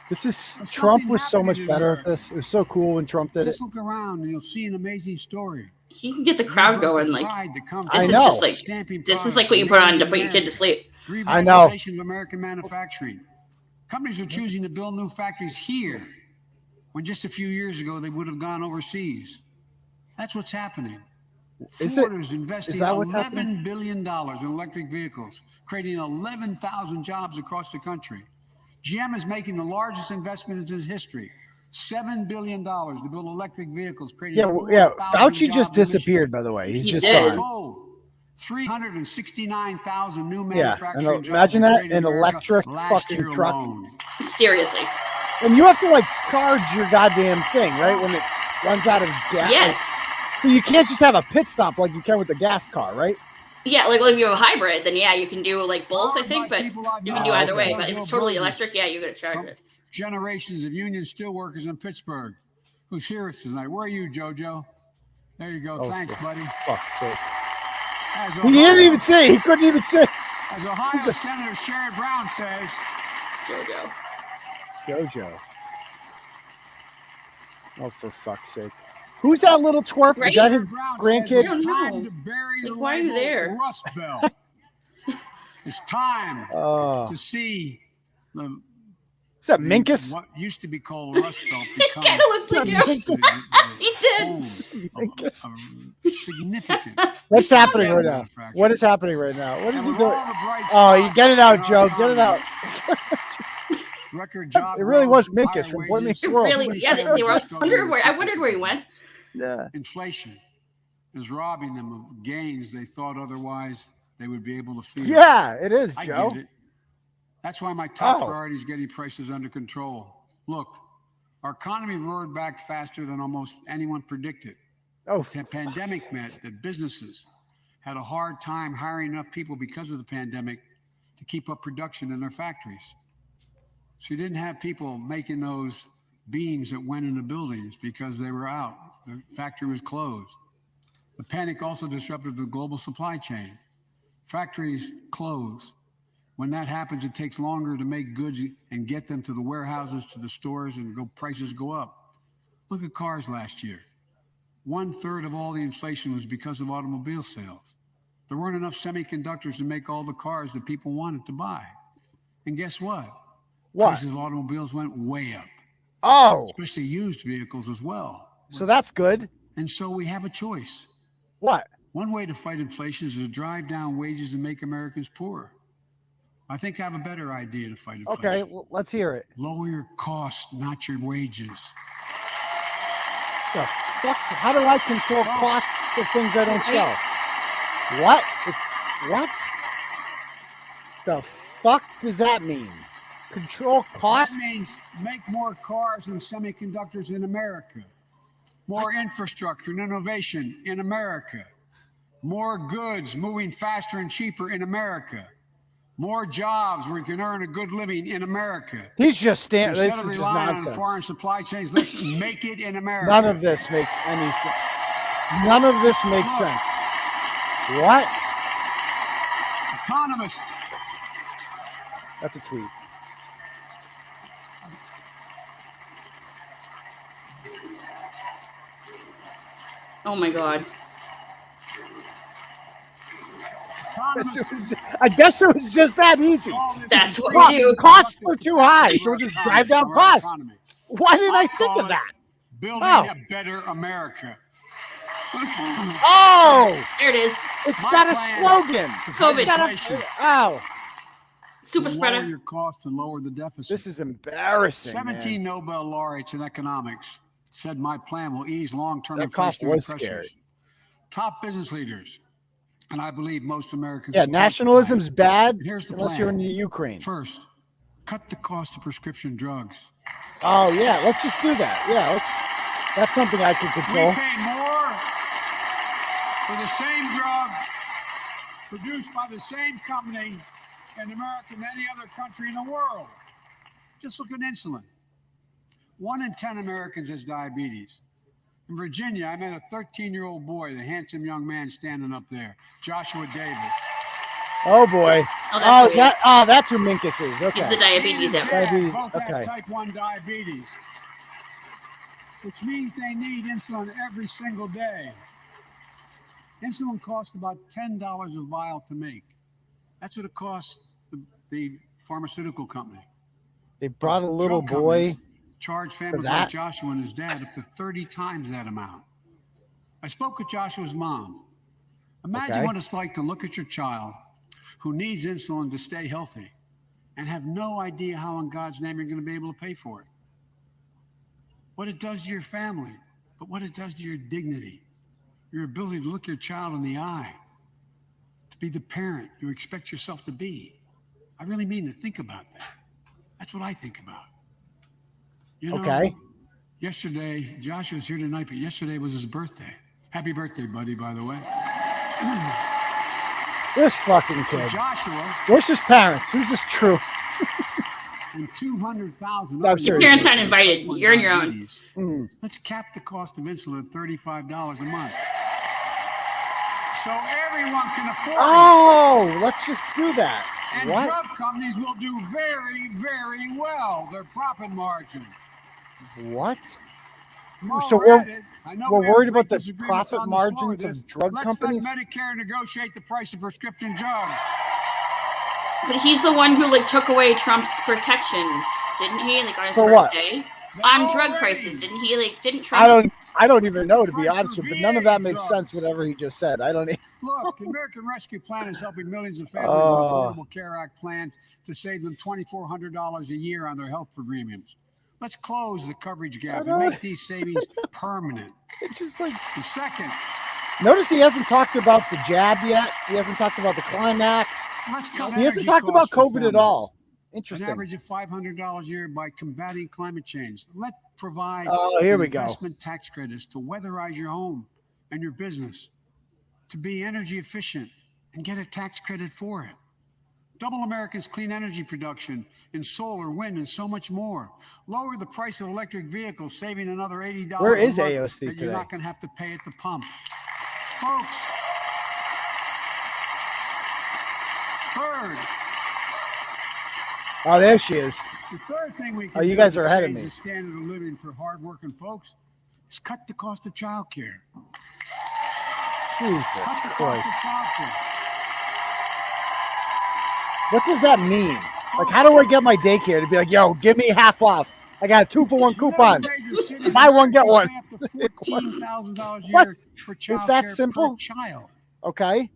This is Trump was so much better at this. It was so cool when Trump did it. Just look around and you'll see an amazing story. He can get the crowd going. Like I know. This is like what you put on to put your kid to sleep. I know. Of American manufacturing. Companies are choosing to build new factories here, when just a few years ago they would have gone overseas. That's what's happening. Ford is investing $11 billion in electric vehicles, creating 11,000 jobs across the country. GM is making the largest investment in its history, $7 billion to build electric vehicles. Yeah. Fauci just disappeared, by the way. He's just gone. 369,000 new manufacturing jobs. Imagine that, an electric fucking truck. Seriously. And you have to like charge your goddamn thing, right? When it runs out of gas. Yes. So you can't just have a pit stop like you can with the gas car, right? Yeah, like if you have a hybrid, then yeah, you can do like both, I think, but you can do either way. But if it's totally electric, yeah, you got to charge it. Generations of union steelworkers in Pittsburgh, who's here tonight. Where are you, JoJo? There you go. Oh, thanks, buddy. Fuck's sake. He didn't even say. He couldn't even say. As Ohio Senator Sherrod Brown says, JoJo. Oh, for fuck's sake. Who's that little twerp? Right? Is that his grandkid? I don't know. Like, why are you there? Rust Belt. It's time to see the. Is that Minkus? What used to be called Rust Belt become kind of looked like him. He did. Significant. What's happening right now? What is happening right now? What is he doing? Oh, you get it out, Joe. Get it out. Record job. It really was Minkus from Boy Meets World. Really, yeah, they were. I wondered where he went. Yeah. Inflation is robbing them of gains they thought otherwise they would be able to feel. Yeah, it is, Joe. I get it. That's why my top priority is getting prices under control. Look, our economy roared back faster than almost anyone predicted. The pandemic meant that businesses had a hard time hiring enough people because of the pandemic to keep up production in their factories. So you didn't have people making those beams that went into buildings because they were out. The factory was closed. The panic also disrupted the global supply chain. Factories close. When that happens, it takes longer to make goods and get them to the warehouses, to the stores, and prices go up. Look at cars last year. 1/3 of all the inflation was because of automobile sales. There weren't enough semiconductors to make all the cars that people wanted to buy. And guess what? Prices of automobiles went way up. Oh. Especially used vehicles as well. So that's good. And so we have a choice. What? One way to fight inflation is to drive down wages and make Americans poorer. I think I have a better idea to fight inflation. Okay, well, let's hear it. Lower your costs, not your wages. The fuck? How do I control costs for things I don't sell? What? What? The fuck does that mean? Control costs? That means make more cars and semiconductors in America. More infrastructure and innovation in America. More goods moving faster and cheaper in America. More jobs where you can earn a good living in America. He's just standing. This Instead is of just relying nonsense. on foreign supply chains, let's make it in America. None of this makes any sense. None of this makes sense. What? Economists. That's a tweet. Oh my God. I guess it was just that easy. That's what we do. Costs were too high, so we just drive down costs. Why didn't I think of that? Building a better America. Oh, there it is. It's got a slogan. COVID. Oh, super spreader. Lower your costs and lower the deficit. This is embarrassing. 17 Nobel laureates in economics said my plan will ease long-term That cost was inflationary scary. pressures. Top business leaders, and I believe most Americans. Yeah, nationalism's bad Here's the unless plan. you're in the Ukraine. First, cut the cost of prescription drugs. Oh yeah, let's just do that. Yeah, that's something I can control. We pay more for the same drug produced by the same company in America than any other country in the world. Just look at insulin. 1 in 10 Americans has diabetes. In Virginia, I met a 13-year-old boy, the handsome young man standing up there, Joshua Davis. Oh boy. That's who Minkus is. Okay. He's the diabetes expert. Diabetes. Both Okay. have type 1 diabetes, which means they need insulin every single day. Insulin costs about $10 a vial to make. That's what it costs the pharmaceutical company. They brought a little Drug boy. companies charge families that? like Joshua and his dad up to 30 times that amount. I spoke with Joshua's mom. Imagine Okay. what it's like to look at your child who needs insulin to stay healthy and have no idea how in God's name you're going to be able to pay for it. What it does to your family, but what it does to your dignity, your ability to look your child in the eye, to be the parent you expect yourself to be. I really mean to think about that. That's what I think about. You know, Okay. Yesterday, Joshua's here tonight, but yesterday was his birthday. Happy birthday, buddy, by the way. This fucking kid. Joshua Where's his parents? Who's this true? and 200,000. No, other seriously. Parents aren't invited. You're on your own. diabetes. Let's cap the cost of insulin at $35 a month. So everyone can afford it. Oh, let's just do that. And What? drug companies will do very, very well. Their profit margin. What? While So we're at it, I know we're we have worried about the disagreements profit on the floor margins this. of drug Let's companies? let Medicare negotiate the price of prescription drugs. But he's the one who took away Trump's protections, didn't he? On his For first what? day on drug prices, didn't he? Didn't Trump? I don't even know, to be honest with you, but none of that makes sense, whatever he just said. I don't even. Look, the American Rescue Plan is helping millions of families Oh. with Affordable Care Act plans to save them $2,400 a year on their health premiums. Let's close the coverage gap and make these savings permanent. It's just like. The second, Notice he hasn't talked about the jab yet. He hasn't talked about the climax. let's cut He hasn't energy talked about costs for COVID at families. all. An Interesting. average of $500 a year by combating climate change. Let's provide Oh, here we go. investment tax credits to weatherize your home and your business, to be energy efficient and get a tax credit for it. Double America's clean energy production in solar, wind, and so much more. Lower the price of electric vehicles, saving another $80 Where a is month AOC that you're today? not going to have to pay at the pump. Folks, third. Oh, there she is. The third thing we can Oh, you do guys to are ahead of change me. the standard of living for hardworking folks is cut the cost of childcare. Jesus Cut the Christ. cost of childcare. What does that mean? Like, how do I get my daycare to be like, yo, give me half off? I got a 2-for-1 coupon. Buy one, get one. $14,000 a What? year for It's child that care simple? per child. Okay.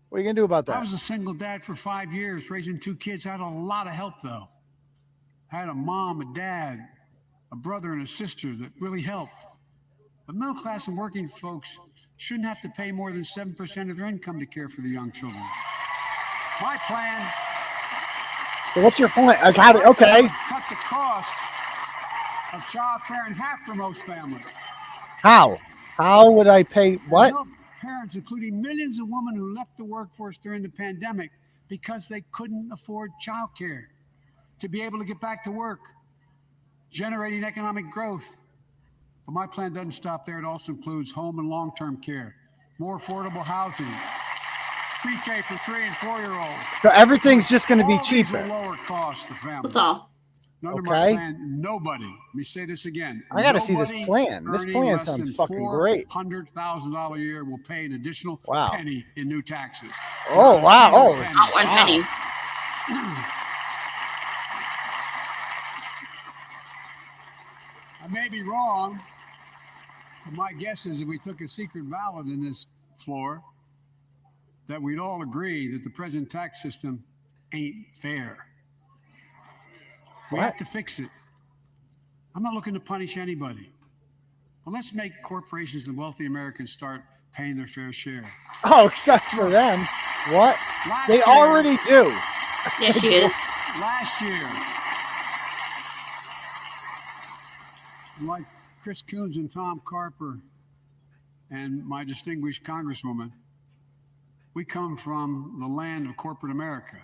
What are you going to do about I that? was a single dad for 5 years, raising 2 kids. I had a lot of help, though. I had a mom, a dad, a brother, and a sister that really helped. But middle class and working folks shouldn't have to pay more than 7% of their income to care for the young children. My plan. What's your point? Like, how do, okay. Cut the cost of child care in half for most families. How? How would I pay what? Help parents, including millions of women who left the workforce during the pandemic because they couldn't afford child care, to be able to get back to work, generating economic growth. But my plan doesn't stop there. It also includes home and long-term care, more affordable housing, pre-K for 3- and 4-year-olds. So everything's just going to be cheaper. Lower cost to families. That's all. Under Okay. my plan, nobody. Let me say this again. I got to see this nobody plan. This earning plan less sounds than fucking great. $400,000 a year will pay an additional Wow. penny in new taxes. Oh, wow. Oh, Not one penny. I may be wrong, but my guess is if we took a secret ballot in this floor, that we'd all agree that the present tax system ain't fair. We have to fix it. I'm not looking to punish anybody. But let's make corporations and wealthy Americans start paying their fair share. Oh, except for them. What? Last They year- already do. Yes, she is. Last year, like Chris Coons and Tom Carper and my distinguished Congresswoman, we come from the land of corporate America.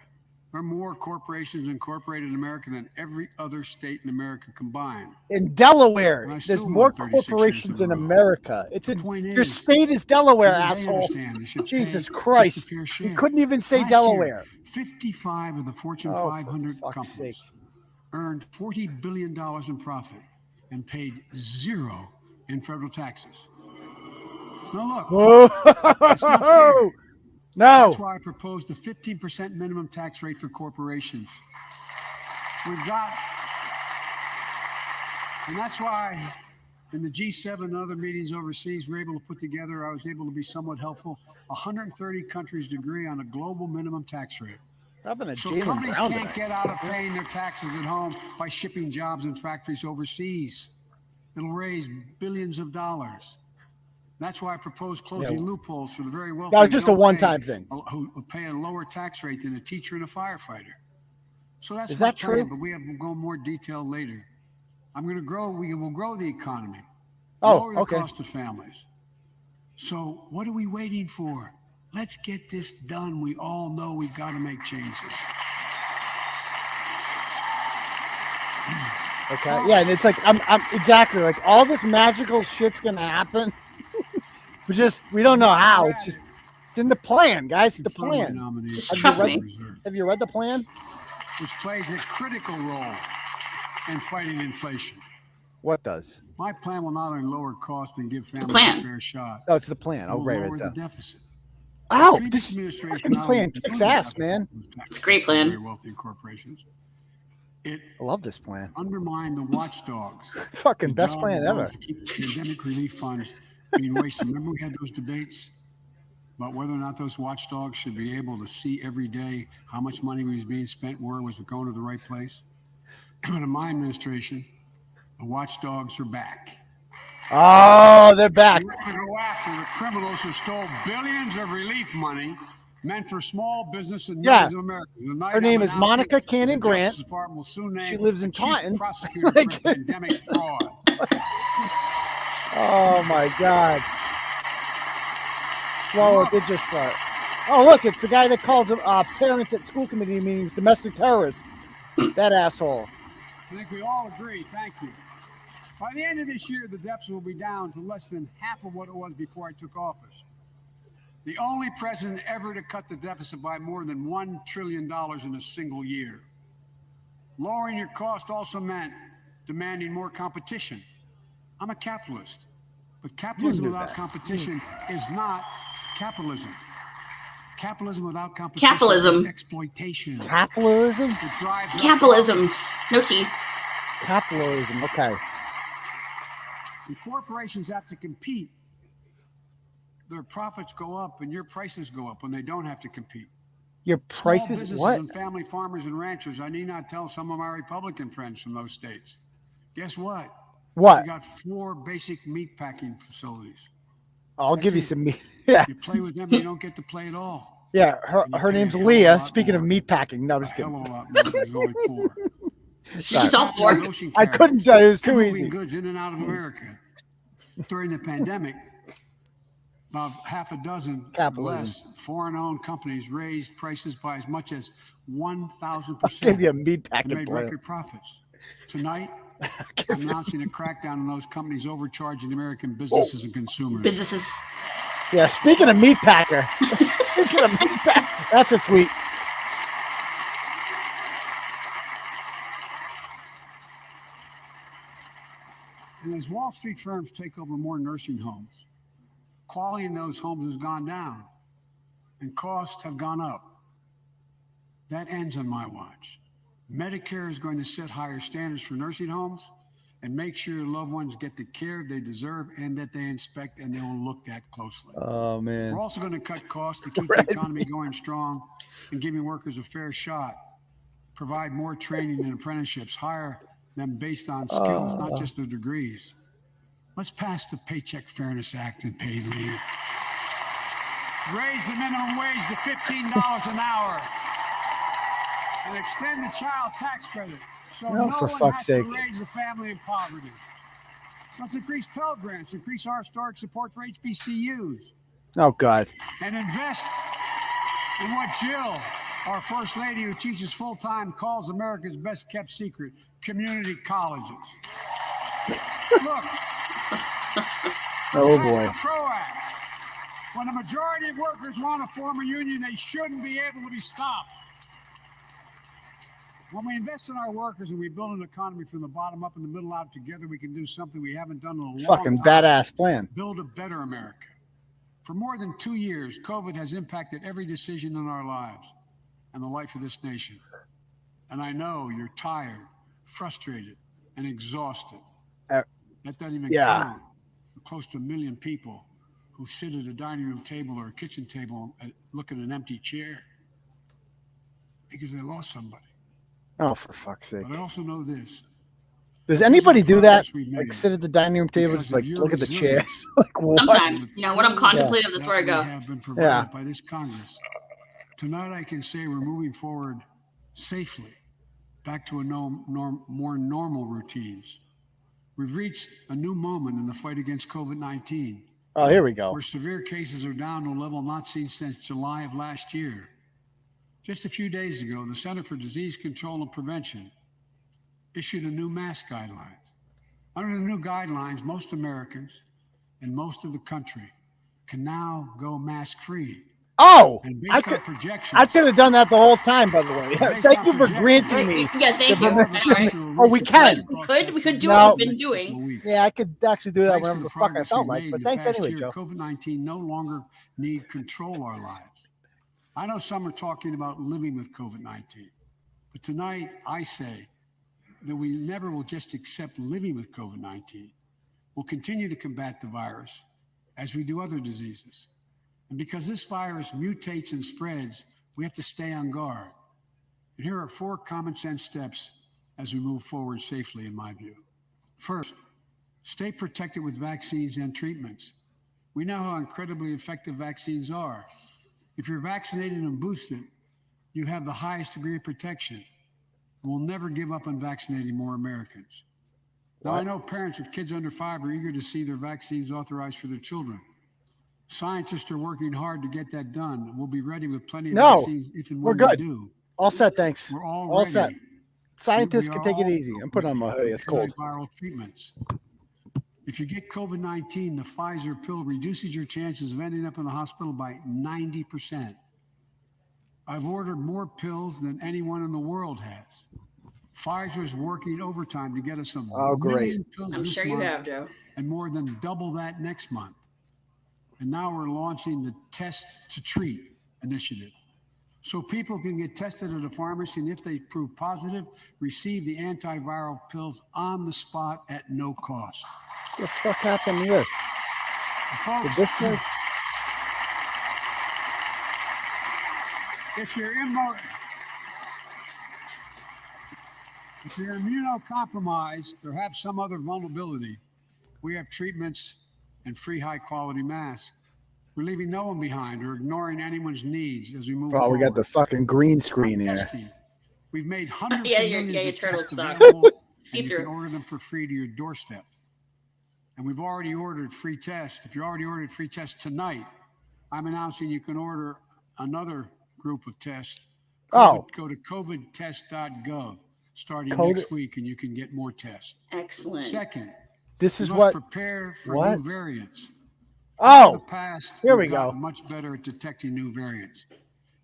There are more corporations incorporated in America than every other state in America combined. In Delaware, And I there's still more want 36 corporations years in in a row. America. It's in point your is, state is Delaware, they asshole. understand they should Jesus pay Christ. just a fair You share. couldn't even say Last Delaware. year, 55 of the Fortune Oh, for 500 fuck's companies sake. earned $40 billion in profit and paid zero in federal taxes. Now look, that's not fair. Whoa! No. That's why I proposed a 15% minimum tax rate for corporations. We've got, and that's why in the G7 and other meetings overseas, we're able to put together, I was able to be somewhat helpful, 130 countries agree on a global minimum tax rate. Having a So Jalen companies Brown can't tonight. get out of paying their taxes at home by shipping jobs and factories overseas. It'll raise billions of dollars. That's why I propose closing Yeah. loopholes for the very wealthy. That was who just a don't one-time pay- thing. Who pay a lower tax rate than a teacher and a firefighter. So that's Is my that plan, true? But we'll go more detail later. We will grow the economy. Oh, lower the okay. cost of families. So what are we waiting for? Let's get this done. We all know we've got to make changes. Okay. Yeah, and it's like I'm exactly like all this magical shit's gonna happen. we don't know how. It's in the plan, guys. It's the plan. Just Have you trust read- me. Have you read the plan? Which plays a critical role in fighting inflation. What does? My plan will not only lower costs and give families plan. a fair shot. Oh, it's the plan. it Oh, will right, lower right the there. deficit. Oh, Previous this administration fucking not only plan kicks improved ass, the man. It's a great plan. very wealthy corporations. It I love this plan. undermined the watchdogs. Fucking The best job plan done ever. to keep pandemic relief funds being wasted. Remember we had those debates about whether or not those watchdogs should be able to see every day how much money was being spent, where was it going to the right place? But in my administration, the watchdogs are back. Oh, they're back. We're going to go after the criminals who stole billions of relief money meant for small business and Yeah. millions of Americans. Tonight, Her name I'm is announcing Monica Cannon the Grant. Justice Department will soon name She lives in a chief Taunton. prosecutor for pandemic fraud. Oh my God. Swallow did just fart. Oh, look, it's the guy that calls parents at school committee meetings domestic terrorists. That asshole. I think we all agree. Thank you. By the end of this year, the deficit will be down to less than half of what it was before I took office. The only president ever to cut the deficit by more than $1 trillion in a single year. Lowering your cost also meant demanding more competition. I'm a capitalist, but capitalism without competition is not capitalism. Capitalism without competition is exploitation. Capitalism? Capitalism. No T. Capitalism. Okay. And corporations have to compete. Their profits go up and your prices go up when they don't have to compete. Your prices, Small what? And family farmers and ranchers, I need not tell some of my Republican friends from those states. Guess what? What? We got 4 basic meat packing facilities. I'll give you some meat. Yeah. You play with them, you don't get to play at all. Yeah, her name's Leah. Speaking of meat packing, no, I'm just kidding. She's all for it. I couldn't tell you, it was too Moving easy. goods in and out of America. During the pandemic, about half a dozen less foreign-owned companies raised prices by as much as 1,000%. Give you a meat packing and made plan. record profits. Tonight, I'm announcing a crackdown on those companies overcharging American businesses and consumers. Businesses. Yeah, speaking of meat packer. Speaking of meat packer. That's a tweet. And as Wall Street firms take over more nursing homes, quality in those homes has gone down and costs have gone up. That ends on my watch. Medicare is going to set higher standards for nursing homes and make sure your loved ones get the care they deserve and that they inspect and they will look at closely. Oh, man. We're also going to cut costs to keep the economy going strong and giving workers a fair shot, provide more training and apprenticeships, hire them based on skills, not just their degrees. Let's pass the Paycheck Fairness Act and paid leave. Raise the minimum wage to $15 an hour and extend the child tax credit so no for one fuck's has sake. to raise a family in poverty. Let's increase Pell Grants, increase our historic support for HBCUs, Oh, God. and invest in what Jill, our First Lady who teaches full-time, calls America's best-kept secret, community colleges. Look. Oh, Let's boy. pass the PRO Act. When the majority of workers want to form a union, they shouldn't be able to be stopped. When we invest in our workers and we build an economy from the bottom up and the middle out together, we can do something we haven't done in a long Fucking time. badass plan. Build a better America. For more than 2 years, COVID has impacted every decision in our lives and the life of this nation. And I know you're tired, frustrated, and exhausted. That doesn't even count the close to 1 million people who sit at a dining room table or a kitchen table and look at an empty chair because they lost somebody. Oh, for fuck's sake. But I also know this. Does anybody do that? progress we Like made sit at the dining room table, because just like of your look at the chair? resilience. Like what? Sometimes, you know, when I'm contemplating, that's where I We go. have been provided by this Congress. Tonight, I can say we're moving forward safely back to a more normal routines. We've reached a new moment in the fight against COVID-19. Oh, here we go. Where severe cases are down to a level not seen since July of last year. Just a few days ago, the Center for Disease Control and Prevention issued a new mask guidelines. Under the new guidelines, most Americans and most of the country can now go mask-free. Oh, And based I on could projections, have done that the whole time, by the way. Thank you for granting me. Yeah, thank the you. permission. Oh, we can. We could do No. what we've been doing. Yeah, I could actually do that Thanks to whenever the the fuck I progress felt we've like. made But in the thanks past anyway, year, Joe. COVID-19 no longer need control our lives. I know some are talking about living with COVID-19, but tonight I say that we never will just accept living with COVID-19. We'll continue to combat the virus as we do other diseases. And because this virus mutates and spreads, we have to stay on guard. And here are 4 common sense steps as we move forward safely, in my view. First, stay protected with vaccines and treatments. We know how incredibly effective vaccines are. If you're vaccinated and boosted, you have the highest degree of protection. We'll never give up on vaccinating more Americans. Now, I know parents with kids under 5 are eager to see their vaccines authorized for their children. Scientists are working hard to get that done. We'll be ready with plenty of vaccines if and we're when good. we do. All set, thanks. We're all All set. ready. Scientists We can are take it all easy. I'm putting on my hoodie. It's cold. Viral treatments. If you get COVID-19, the Pfizer pill reduces your chances of ending up in the hospital by 90%. I've ordered more pills than anyone in the world has. Pfizer is working overtime to get us a million pills I'm this sure you month have, Joe. and more than double that next month. And now we're launching the Test to Treat initiative. So people can get tested at a pharmacy, and if they prove positive, receive the antiviral pills on the spot at no cost. What the fuck happened to this? Folks, Did this thing? If you're immunocompromised or have some other vulnerability, we have treatments and free high-quality masks. We're leaving no one behind or ignoring anyone's needs as we move forward. Oh, we got the fucking green screen here. We've made hundreds Yeah, of your millions of turtles tests suck. available, and See you through. can order them for free to your doorstep. And we've already ordered free tests. If you already ordered free tests tonight, I'm announcing you can order another group of tests. Go to 𝗀𝗿𝗲𝗺𝗺 starting next week, and you can get more tests. Excellent. Second, this is we what. must prepare for What? new variants. Oh, in the past, here we we've go. gotten much better at detecting new variants.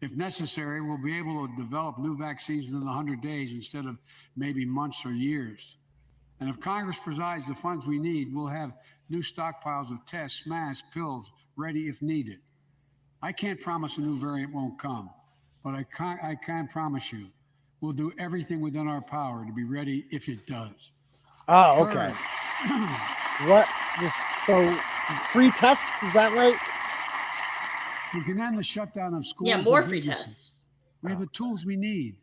If necessary, we'll be able to develop new vaccines within 100 days instead of maybe months or years. And if Congress provides the funds we need, we'll have new stockpiles of tests, masks, pills ready if needed. I can't promise a new variant won't come, but I can promise you we'll do everything within our power to be ready if it does. Oh, okay. What? So, free tests? Is that right? We can end the shutdown of schools. Yeah, more and free businesses. tests. We have the tools we need.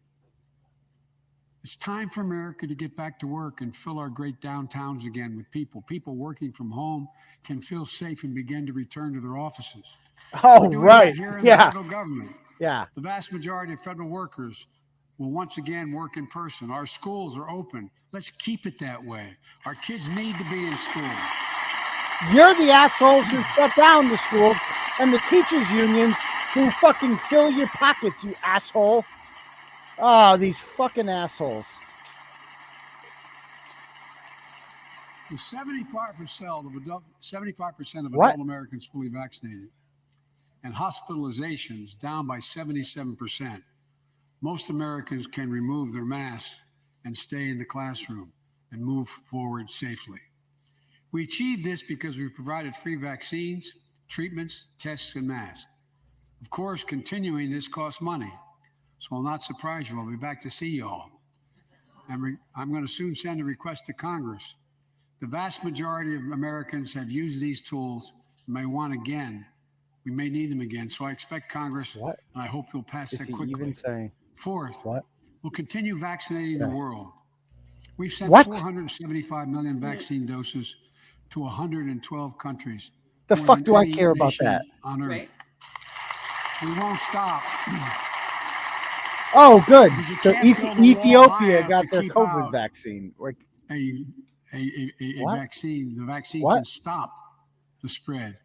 It's time for America to get back to work and fill our great downtowns again with people. People working from home can feel safe and begin to return to their offices. Oh, We're doing right. that here in Yeah. the federal government. Yeah. The vast majority of federal workers will once again work in person. Our schools are open. Let's keep it that way. Our kids need to be in school. You're the assholes who shut down the schools and the teachers' unions who fucking fill your pockets, you asshole. Oh, these fucking assholes. With 75% of adult What? Americans fully vaccinated and hospitalizations down by 77%, most Americans can remove their masks and stay in the classroom and move forward safely. We achieved this because we provided free vaccines, treatments, tests, and masks. Of course, continuing this costs money, so I'll not surprise you. I'll be back to see you all. And I'm going to soon send a request to Congress. The vast majority of Americans have used these tools and may want again. We may need them again, so I expect Congress, and I hope you'll pass that quickly. Even saying? Fourth, What? we'll continue vaccinating the world. We've sent What? 475 million vaccine doses to 112 countries. The more fuck than do I any care about nation that? on Earth. Right. We won't stop. Oh, good. You So can't build a wall Ethiopia high got enough to their keep COVID out vaccine. Like, a What? vaccine. The vaccine What? can stop the spread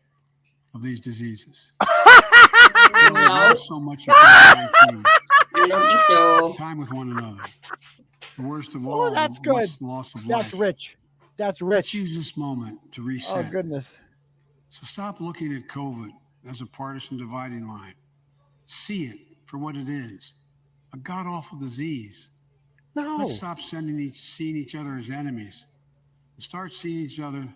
of these diseases. No. So much about COVID-19. I don't think so. Time with one another. The worst of all, that's was good. the loss of that's life. rich. That's Let's rich. use this moment to Oh, reset. goodness. So stop looking at COVID as a partisan dividing line. See it for what it is, a god-awful disease. No. Let's stop seeing each other as enemies and start seeing each other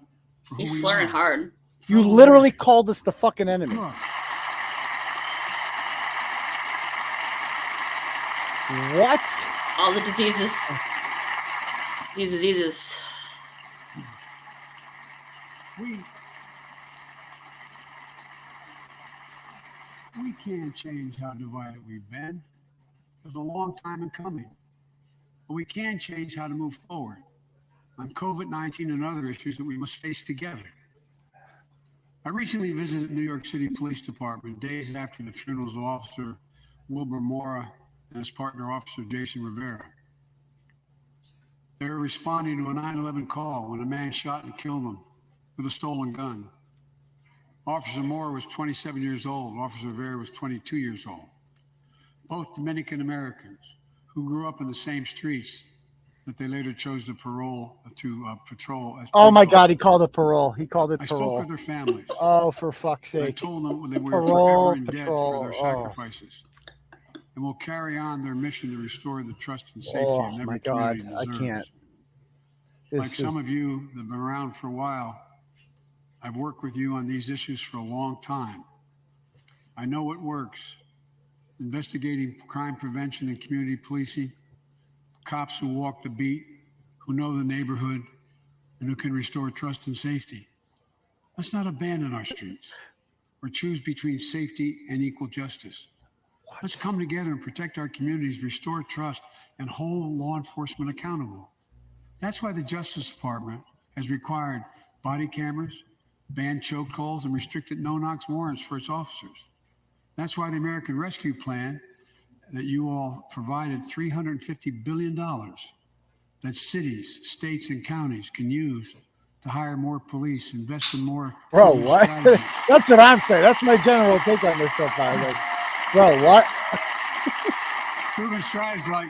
for who He's we slurring are. hard. You literally called us the fucking enemy. Look, What? All the diseases. Diseases. we can't change how divided we've been. It was a long time in coming. But we can change how to move forward on COVID-19 and other issues that we must face together. I recently visited New York City Police Department days after the funerals of Officer Wilbur Mora and his partner, Officer Jason Rivera. They were responding to a 9/11 call when a man shot and killed them with a stolen gun. Officer Moore was 27 years old. Officer Rivera was 22 years old. Both Dominican Americans who grew up in the same streets that they later chose to patrol as Oh my police God, he called it parole. He called it I parole. spoke with their families. Oh, for fuck's sake. I told them they were Parole, forever in debt patrol. for their sacrifices, and will carry on their mission to restore the trust and safety of every my God, community I deserves. can't. Like some of you that have been around for a while, I've worked with you on these issues for a long time. I know what works. Investigating crime prevention and community policing, cops who walk the beat, who know the neighborhood, and who can restore trust and safety. Let's not abandon our streets or choose between safety and equal justice. Let's come together and protect our communities, restore trust, and hold law enforcement accountable. That's why the Justice Department has required body cameras, banned chokeholds, and restricted no-knock warrants for its officers. That's why the American Rescue Plan that you all provided $350 billion that cities, states, and counties can use to hire more police, invest in more. Bro, what? That's what I'm saying. That's my general take on this so far. Like, bro, what? Proven strides like.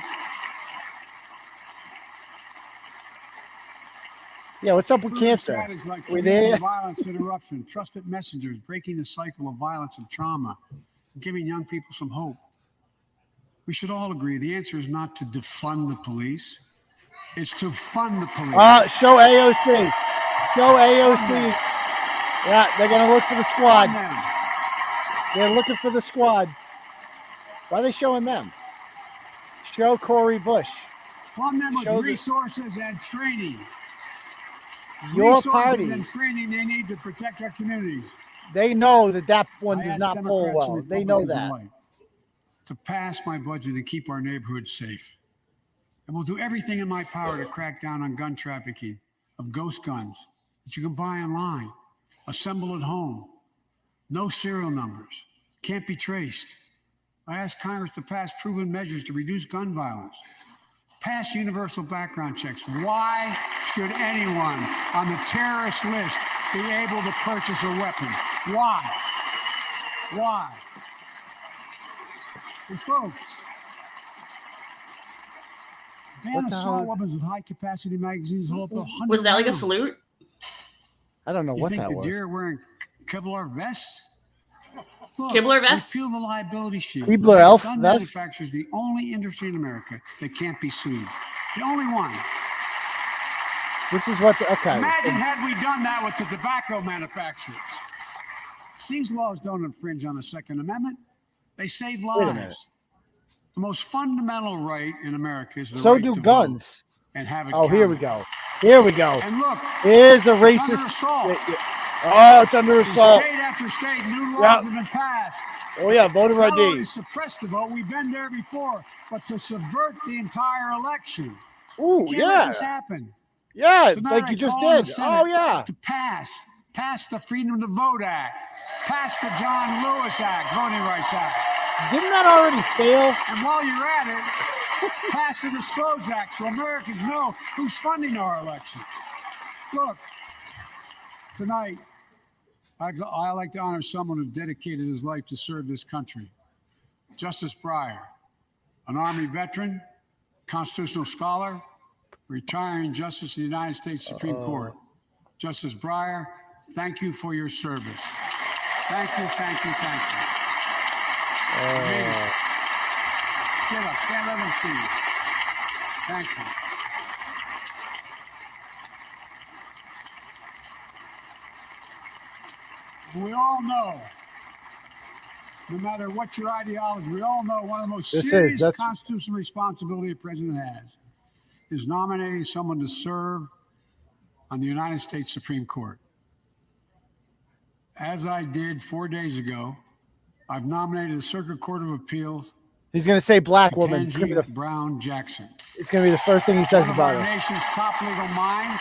Yeah, what's up with cancer? Like We there? Violence interruption, trusted messengers, breaking the cycle of violence and trauma, giving young people some hope. We should all agree the answer is not to defund the police. It's to fund the police. Show AOC. Show AOC. Yeah, they're going to look for the squad. They're looking for the squad. Why are they showing them? Show Cori Bush. Fund them with Show resources and training. Your Resources party. and training they need to protect our communities. They know that one I does ask not pull Democrats well. and They know Republicans that. alike to pass my budget and keep our neighborhoods safe. And we'll do everything in my power to crack down on gun trafficking of ghost guns that you can buy online, assemble at home, no serial numbers, can't be traced. I asked Congress to pass proven measures to reduce gun violence, pass universal background checks. Why should anyone on the terrorist list be able to purchase a weapon? Why? Why? And folks, ban assault weapons with high-capacity magazines hold up to 100 Was that like a rounds. salute? I don't know You what think that the was. deer are wearing Kevlar vests? Look, Kevlar vests? we peel the liability sheet. Keebler elf Gun vests? manufacturers the only industry in America that can't be sued. The only one. This is what, okay. Imagine had we done that with the tobacco manufacturers. These laws don't infringe on the Second Amendment. They save Wait a minute. lives. The most fundamental right in America is the So right do to guns. vote and have it Oh, here we counted. go. Here we go. And look, Here's the it's under racist. assault. Oh, it's under assault. State after state, new laws Yep. have been passed. Oh, yeah, voter Not only ID. to suppress the vote, we've been there before, but to subvert the entire election. Ooh, Can't yeah. let this happen. Yeah, Tonight like I you just call on did. the Senate Oh, yeah. To pass the Freedom to Vote Act, pass the John Lewis Act, Voting Rights Act. Didn't that already fail? And while you're at it, pass the Disclose Act so Americans know who's funding our elections. Look, tonight, I like to honor someone who dedicated his life to serve this country. Justice Breyer, an Army veteran, constitutional scholar, retiring Justice of the United States Supreme Court. Justice Breyer, thank you for your service. Thank you, thank you, thank you. Get up, stand up and see you. Thank you. We all know, no matter what your ideology, we all know one of the most serious constitutional responsibility a president has is nominating someone to serve on the United States Supreme Court. As I did 4 days ago, I've nominated the Circuit Court of Appeals. He's going to say black woman. It's going to be the, Brown Jackson. it's going to be the first thing he says One of about our it. nation's top legal minds.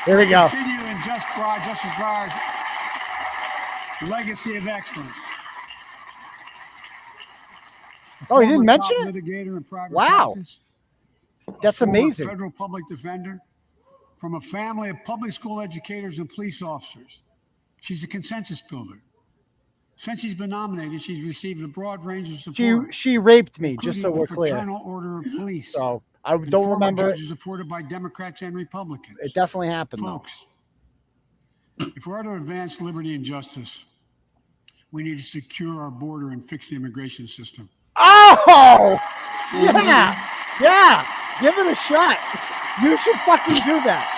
Here we go. Continue in Justice Breyer's legacy of excellence. Oh, he didn't Former mention top it? litigator in private Wow. practice, That's former amazing. Federal public defender from a family of public school educators and police officers. She's a consensus builder. Since she's been nominated, she's received a broad range of support. She raped me, just so including we're the clear. Fraternal Order of Police. So I don't remember. Judges appointed by Democrats and Republicans. It definitely happened, folks. If we're to advance liberty and justice, we need to secure our border and fix the immigration system. Oh, yeah. Give it a shot. You should fucking do that.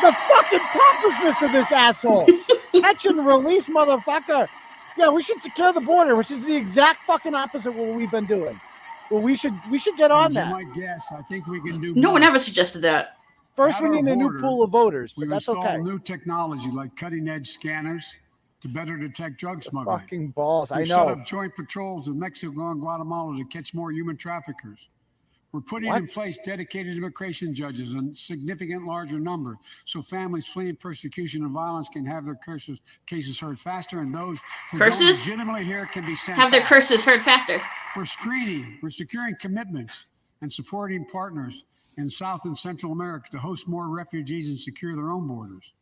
The fucking pompousness of this asshole. Catch and release, motherfucker. Yeah, we should secure the border, which is the exact fucking opposite of what we've been doing. Well, we should get on that. My guess, I think we can do. No one ever suggested that. First, we need a new pool of voters, but that's okay. New technology like cutting-edge scanners to better detect drug smuggling. Fucking balls, I know. We set up joint patrols with Mexico and Guatemala to catch more human traffickers. We're putting in place dedicated immigration judges in significant larger number, so families fleeing persecution and violence can have their cases heard faster, and those who don't legitimately here can be sent have their curses heard faster. We're securing commitments and supporting partners in South and Central America to host more refugees and secure their own borders.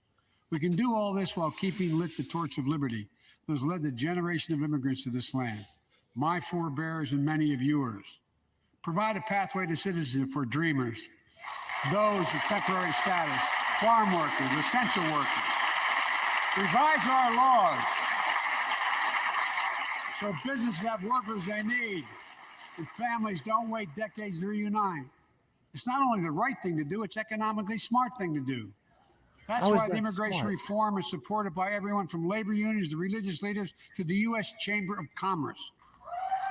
We can do all this while keeping lit the torch of liberty that has led the generation of immigrants to this land, my forebears and many of yours. Provide a pathway to citizenship for dreamers, those with temporary status, farm workers, essential workers. Revise our laws so businesses have workers they need and families don't wait decades to reunite. It's not only the right thing to do, it's economically smart thing to do. That's why the immigration reform is supported by everyone from labor unions to religious leaders to the U.S. Chamber of Commerce.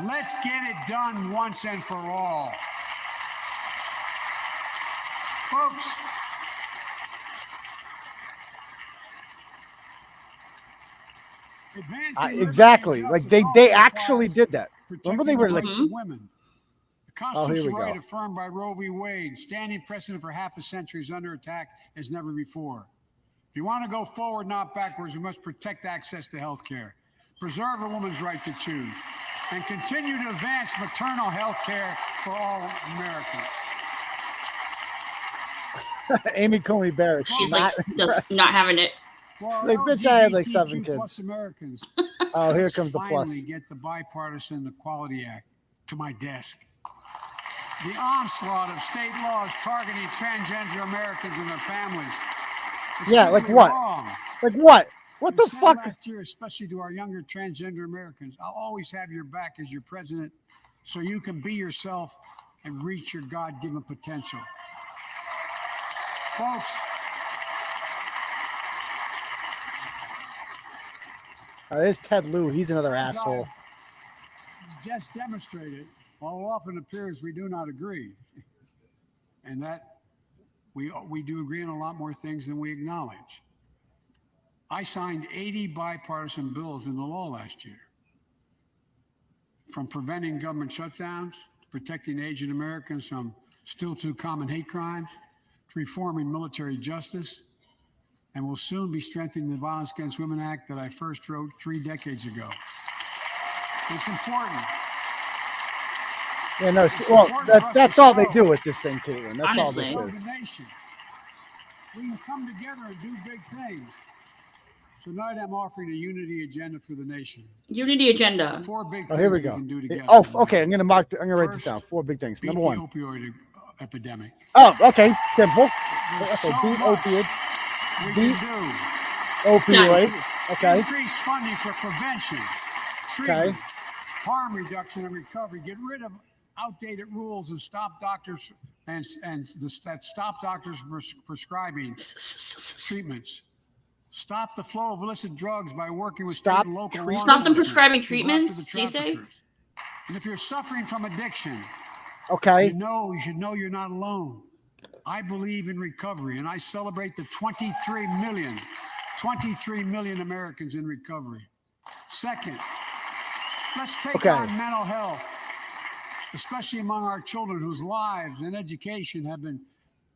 Let's get it done once and for all. Folks, exactly. Like they actually did that. Remember they were like women. The constitutional right affirmed by Roe v. Wade, standing precedent for half a century, is under attack as never before. If you want to go forward, not backwards, we must protect access to health care, preserve a woman's right to choose, and continue to advance maternal health care for all Americans. Amy Coney Barrett. She's not having it. Like, bitch, I had like 7 kids. Americans, oh, here comes the plus. Finally get the Bipartisan Equality Act to my desk. The onslaught of state laws targeting transgender Americans and their families. Yeah, like what? Wrong. Like what? What the fuck? Last year, especially to our younger transgender Americans, I'll always have your back as your president so you can be yourself and reach your God-given potential. Folks, there's Ted Lieu. He's another asshole. Just demonstrated, while it often appears we do not agree, and that we do agree on a lot more things than we acknowledge. I signed 80 bipartisan bills into law last year, from preventing government shutdowns, to protecting Asian Americans from still too common hate crimes, to reforming military justice, and will soon be strengthening the Violence Against Women Act that I first wrote 3 decades ago. It's important. Yeah, no. Well, that's all they do with this thing, Caitlin. That's all this is. We can come together and do big things. So tonight I'm offering a unity agenda for the nation. Unity agenda. 4 big here we things go. we can do together. Oh, okay. I'm gonna write this down. 4 big things. Number 1. The opioid epidemic. Oh, okay. Simple. Okay. Beat opioid. Beat opioid. Okay. Increase funding for prevention, treatment, harm reduction, and recovery. Get rid of outdated rules and stop doctors stop doctors prescribing treatments. Stop the flow of illicit drugs by working with state and local. Stop them prescribing treatments. Do you say? And if you're suffering from addiction, okay, you should know you're not alone. I believe in recovery, and I celebrate the 23 million Americans in recovery. Second, let's take on mental health, especially among our children whose lives and education have been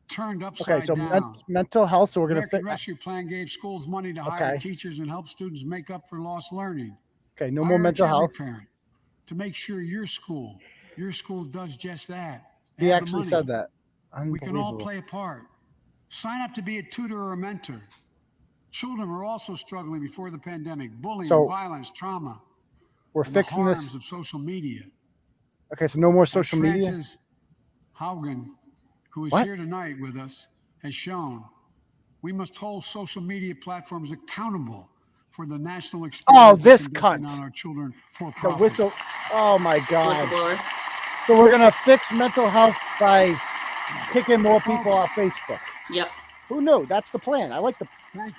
turned upside down. Mental health. So we're going to American Rescue Plan gave schools money to hire teachers and help students make up for lost learning. Okay, no more mental health. Parent to make sure your school does just that. He actually said that. We can all play a part. Sign up to be a tutor or a mentor. Children were also struggling before the pandemic. Bullying, violence, trauma. We're fixing this. Of social media. Okay, so no more social media. Haugen, who is here tonight with us, has shown we must hold social media platforms accountable for the national experience. Oh, this cunt. On our children for The profit. whistle. Oh my God. Whistleblower. So we're gonna fix mental health by kicking more people off Facebook. Yep. Who knew? That's the plan. I like the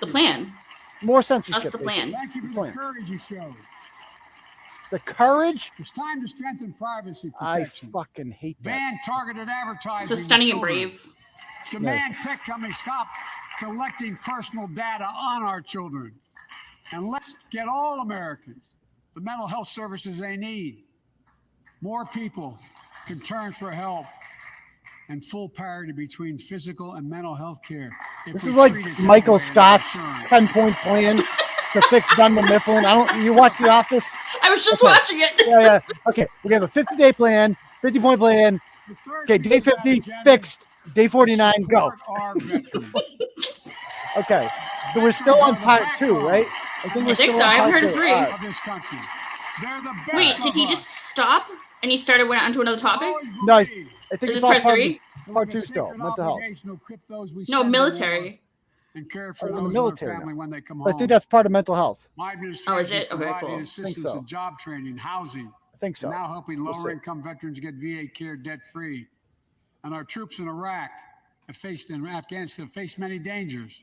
plan. More censorship. That's the plan. Thank you for the courage you showed. The courage? It's time to strengthen privacy I protection. fucking hate that. Ban targeted advertising. So stunning with and children. brave. Demand tech companies stop collecting personal data on our children. And let's get all Americans the mental health services they need. More people can turn for help and full parity between physical and mental health care. This is like Michael Scott's 10-point plan to fix Dunder Mifflin. You watch The Office? I was just watching it. Yeah. Okay, we have a 50-day plan, 50-point plan. Okay, day 50 fixed. Day 49 go. Okay, so we're still on part 2, right? I think we're still so. I on haven't part heard 2. of 3. This country. They're the best. Wait, did he just stop and he went on to another topic? No, I think Is it's this all part 3? Part 2 still. Mental health. No, military. And care for In those the in their military. family when they come But I home. think that's part of mental health. My administration Oh, is it? Okay, provided cool. assistance Think so. in job training, housing. I think so. And now helping We'll see. lower-income veterans get VA care debt-free. And our troops in Iraq in Afghanistan have faced many dangers.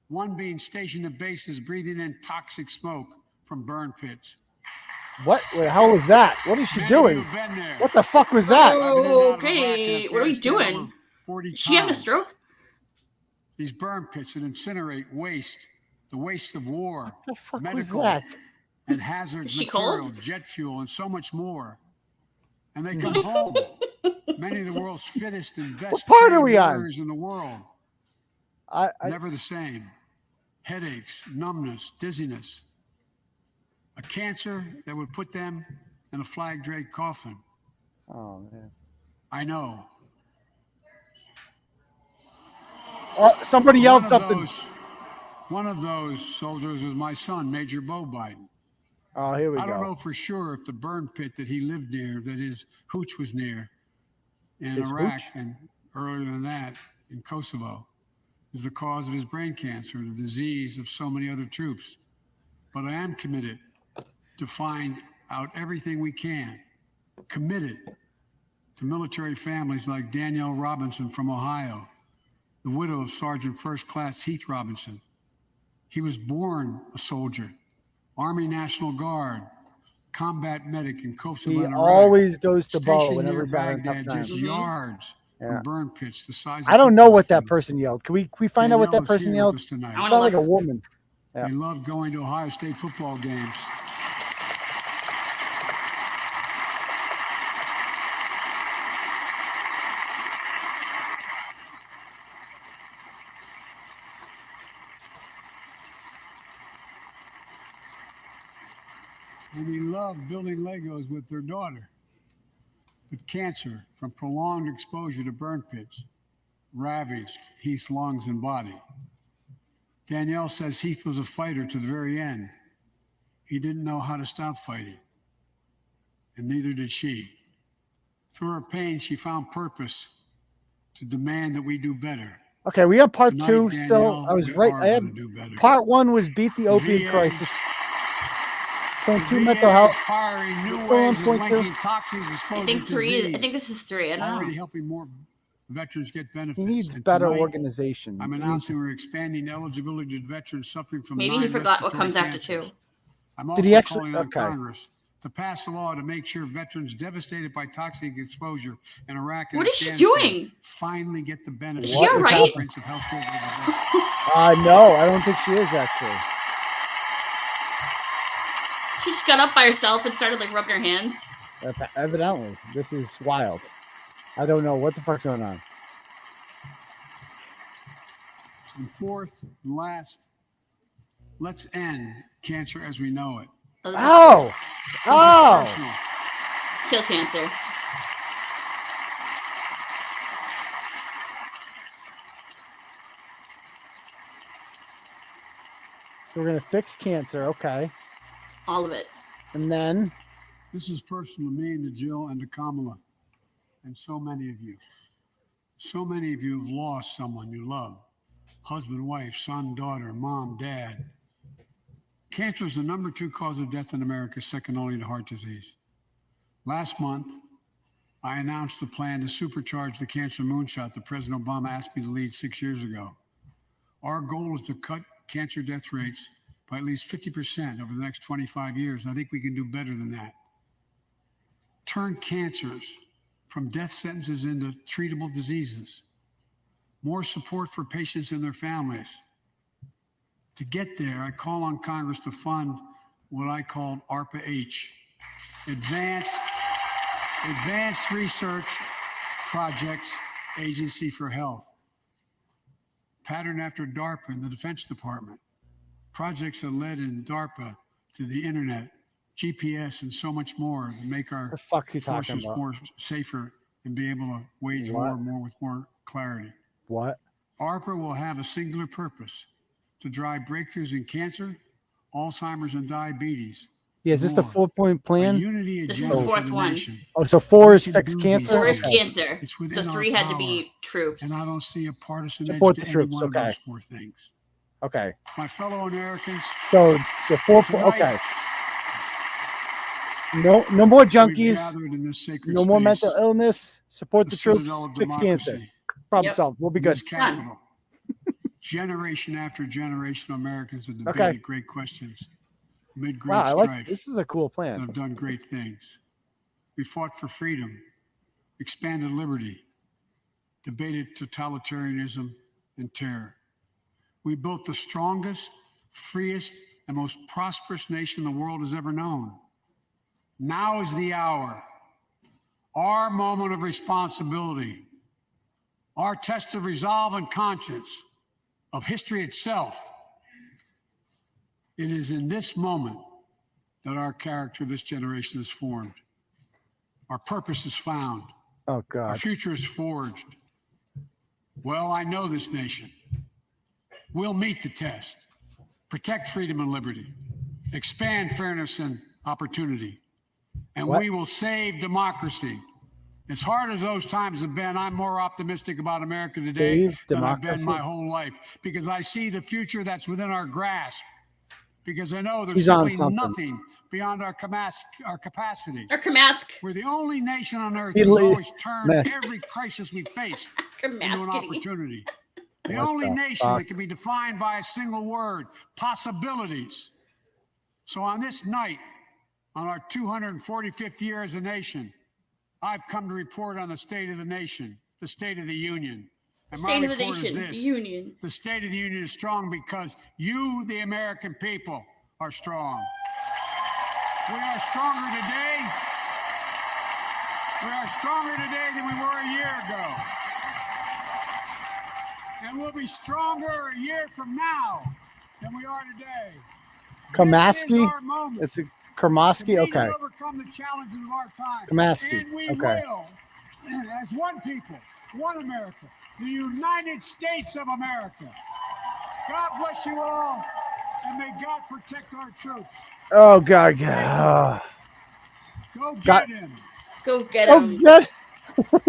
One being stationed at bases breathing in toxic smoke from burn pits. What? Wait, how was that? What is she Many doing? who've been there. What the fuck was that? Oh, okay. What are we doing? 40 Is she having a times. stroke? These burn pits that incinerate waste, the waste of war, What the fuck medical was that? and hazardous Is she material, cold? jet fuel, and so much more. And they come home. Many of the world's fittest and best What part are trained we on? warriors in the world. Never the same. Headaches, numbness, dizziness. A cancer that would put them in a flag draped coffin. Oh man. I know. Somebody yelled something. One of those soldiers was my son, Major Bo Biden. Oh, here we I don't go. know for sure if the burn pit that he lived near, that his hooch was near, in His Iraq hooch? and earlier than that in Kosovo, is the cause of his brain cancer, the disease of so many other troops. But I am committed to find out everything we can, committed to military families like Danielle Robinson from Ohio, the widow of Sergeant First Class Heath Robinson. He was born a soldier, Army National Guard, combat medic in Kosovo. He and Iraq, always goes to Bo stationed whenever near he's having a Baghdad, tough time. just yards Yeah. from burn pits the size of I don't know football what that fields. person yelled. Can we find out what that Danielle is person here with yelled? us tonight. It sounded like a woman. Yeah. They love going to Ohio State football games. And he loved building Legos with their daughter. But cancer from prolonged exposure to burn pits ravaged Heath's lungs and body. Danielle says Heath was a fighter to the very end. He didn't know how to stop fighting, and neither did she. Through her pain, she found purpose to demand that we do better. Okay, we have part Tonight, 2 Danielle, still. I was we right. are I had gonna do better. part 1 was beat the opiate VA crisis. Point 2 VA mental is health. firing new Still on ways of point 2. linking toxic I exposure think to 3. I disease. think this is 3. I don't Already know. helping more veterans get benefits. He needs And better tonight, organization. I'm He needs- announcing we're expanding eligibility to veterans suffering from Maybe he 9 forgot what respiratory comes after cancers. 2. I'm Did also he actually- calling on okay. Congress to pass a law to make sure veterans devastated by toxic exposure in Iraq and What is she Afghanistan doing? finally get the benefits Is she all of right? comprehensive health care. No, I don't think she is actually. She just got up by herself and started like rubbing her hands. Evidently, this is wild. I don't know what the fuck's going on. And fourth and last, let's end cancer as we know it. Oh! Oh! Personal. Kill cancer. We're gonna fix cancer, okay. All of it. And then This is personal to me and to Jill and to Kamala and so many of you. So many of you have lost someone you love. Husband, wife, son, daughter, mom, dad. Cancer is the #2 cause of death in America, second only to heart disease. Last month, I announced the plan to supercharge the cancer moonshot that President Obama asked me to lead 6 years ago. Our goal is to cut cancer death rates by at least 50% over the next 25 years. I think we can do better than that. Turn cancers from death sentences into treatable diseases. More support for patients and their families. To get there, I call on Congress to fund what I call 𝗵𝗵𝗄𝗃, Advanced Research Projects Agency for Health, patterned after DARPA in the Defense Department. Projects that led in DARPA to the internet, GPS, and so much more to make our forces more safer and be able to wage war more with more clarity. What? 𝗵𝗵𝗄𝗃 will have a singular purpose: to drive breakthroughs in cancer, Alzheimer's, and diabetes. Yeah, is this the 4-point plan? This is the 4th one. Oh, so 4 is fix cancer? 4 is cancer. So 3 had to be troops. And I don't see a partisan support edge the to troops. any one of Okay. those 4 things. Okay. My fellow Americans. So the 4. Okay. No more junkies. No more mental illness. Support the troops. Fix cancer. Problem solved. We'll be good. Capital. Generation after generation of Americans have debated great questions, made great Wow, I strife. like this. Is a cool plan. And have done great things. We fought for freedom, expanded liberty, debated totalitarianism and terror. We built the strongest, freest, and most prosperous nation the world has ever known. Now is the hour, our moment of responsibility, our test of resolve and conscience, of history itself. It is in this moment that our character of this generation is formed. Our purpose is found. Oh, Our God. future is forged. Well, I know this nation. We'll meet the test, protect freedom and liberty, expand fairness and opportunity, and we will save democracy. As hard as those times have been, I'm more optimistic about America today Save than I've democracy? been my whole life, because I see the future that's within our grasp, because I know there's He's on simply something. nothing beyond our capacity. Our Kamask. We're the only nation on earth He that's li- always turned Man. every crisis we faced into an Kamaskity. opportunity. The What only the nation fuck? that can be defined by a single word: possibilities. So on this night, on our 245th year as a nation, I've come to report on the state of the nation, the State of the Union. And my State of the report is nation, this: the union. the State of the Union is strong because you, the American people, are strong. We are stronger today. We are stronger today than we were a year ago. And we'll be stronger a year from now than we are today. This is Kamaski? our moment. It's a Kermosky? We Okay. will overcome the challenges of our time. Kamaski, And we okay. will, as one people, one America, the United States of America. God bless you all, and may God protect our troops. Oh, God. God. Go get God. him. Go get Oh, him. get. What?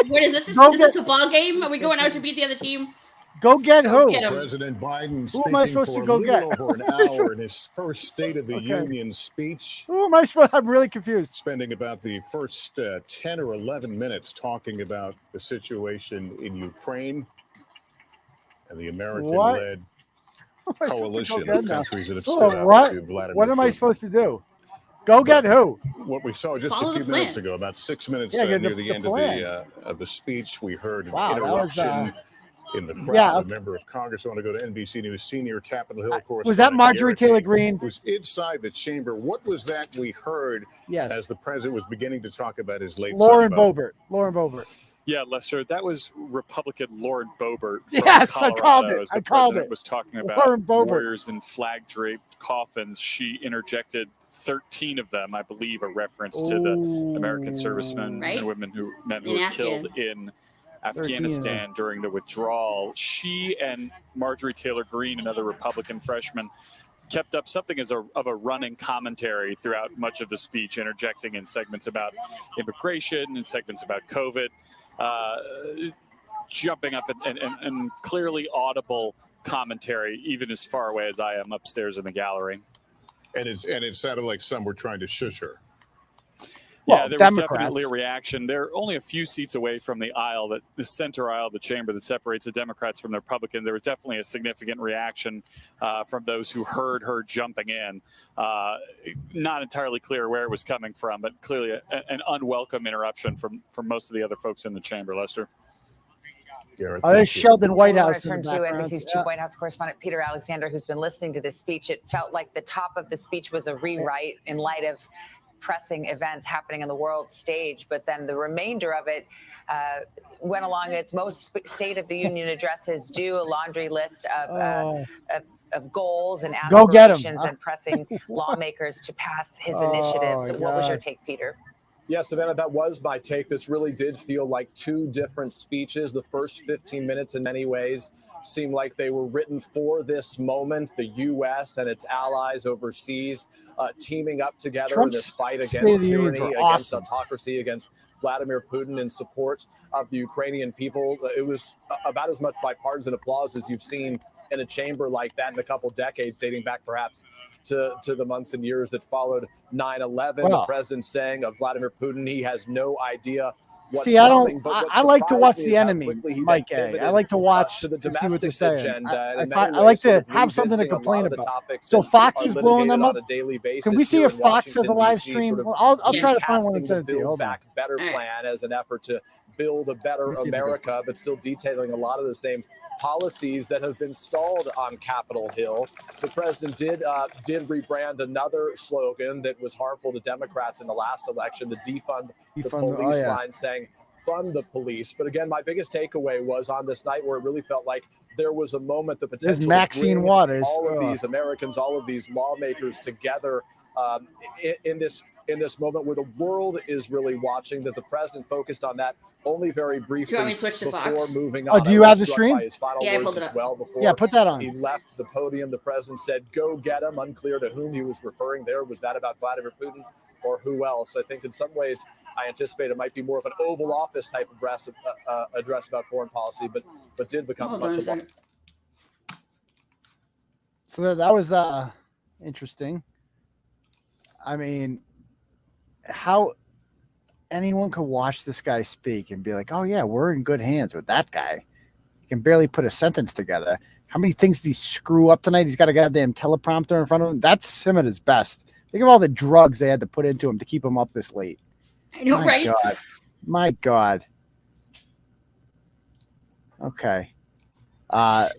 What is this? Go Is this get- the ball game? Are we going out to beat the other team? Go get who? get him. President Biden Who am I speaking supposed for to a go little get? over an hour in his first State of the Okay. Union speech, Who am I supposed? I'm really confused. spending about the first 10 or 11 minutes talking about the situation in Ukraine and the American-led What am I supposed to coalition go get of now? countries that have Oh, stood out what? to Vladimir What am I Putin. supposed to do? Go get who? What we saw just Follow a few the minutes plan. ago, about 6 minutes Yeah, get near the the end plan. of the speech, we heard an Wow, that was, interruption in the crowd. yeah, A okay. member of Congress, I want to go to NBC News senior Capitol Hill correspondent. Was that Marjorie Garrett Taylor Haig, Greene? who's inside the chamber. What was that we heard Yes. as the president was beginning to talk about his late Lauren son? Bo? Boebert. Lauren Boebert. Yeah, Lester, that was Republican Lauren Boebert from Yes, I Colorado. called it. As the I called president it. was talking about Lauren Boebert. warriors in flag-draped coffins. She interjected 13 of them, I believe, a reference to the American servicemen Right. and women men who In were Afghan. killed in Afghanistan during the withdrawal. She and Marjorie Taylor Greene, another Republican freshman, kept up something of a running commentary throughout much of the speech, interjecting in segments about immigration and segments about COVID. jumping up and clearly audible commentary, even as far away as I am upstairs in the gallery. And it sounded like some were trying to shush her. Yeah, there was definitely a reaction. They're only a few seats away from the aisle, the center aisle of the chamber that separates the Democrats from the Republicans. There was definitely a significant reaction from those who heard her jumping in. Not entirely clear where it was coming from, but clearly an unwelcome interruption from most of the other folks in the chamber, Lester. There's Sheldon Whitehouse. Turn to NBC's chief White House correspondent Peter Alexander, who's been listening to this speech. It felt like the top of the speech was a rewrite in light of pressing events happening on the world stage, but then the remainder of it went along as most State of the Union addresses do, a laundry list of goals and aspirations and pressing lawmakers to pass his initiatives. What was your take, Peter? Yeah, Savannah, that was my take. This really did feel like two different speeches. The first 15 minutes in many ways seemed like they were written for this moment, the U.S. and its allies overseas teaming up together in this fight against tyranny, against autocracy, against Vladimir Putin in support of the Ukrainian people. It was about as much bipartisan applause as you've seen in a chamber like that in a couple decades, dating back perhaps to the months and years that followed 9/11. The president saying of Vladimir Putin, he has no idea what's coming. I like to watch the enemy, Mike A. I like to watch to see what they're saying. I like to have something to complain about. So Fox is blowing them up. Can we see if Fox has a live stream? I'll try to find one and send it to you. Hold on. Better plan as an effort to build a better America, but still detailing a lot of the same policies that have been stalled on Capitol Hill. The president did rebrand another slogan that was harmful to Democrats in the last election, the defund the police line, saying fund the police. But again, my biggest takeaway was on this night where it really felt like there was a moment, the potential to Maxine bring Waters, all of these Americans, all of these lawmakers together in this moment where the world is really watching, that the president focused on that only very briefly Do you want me to switch to before Fox? moving on. Do you have the stream? Yeah, I pulled it up. Before put that on. he left the podium, the president said, "Go get him." Unclear to whom he was referring there. Was that about Vladimir Putin or who else? I think in some ways I anticipate it might be more of an Oval Office type of address about foreign policy, but did become much of one. So that was interesting. I mean, how anyone could watch this guy speak and be like, oh yeah, we're in good hands with that guy. He can barely put a sentence together. How many things did he screw up tonight? He's got a goddamn teleprompter in front of him. That's him at his best. Think of all the drugs they had to put into him to keep him up this late. I know, right? God. My God. Okay. I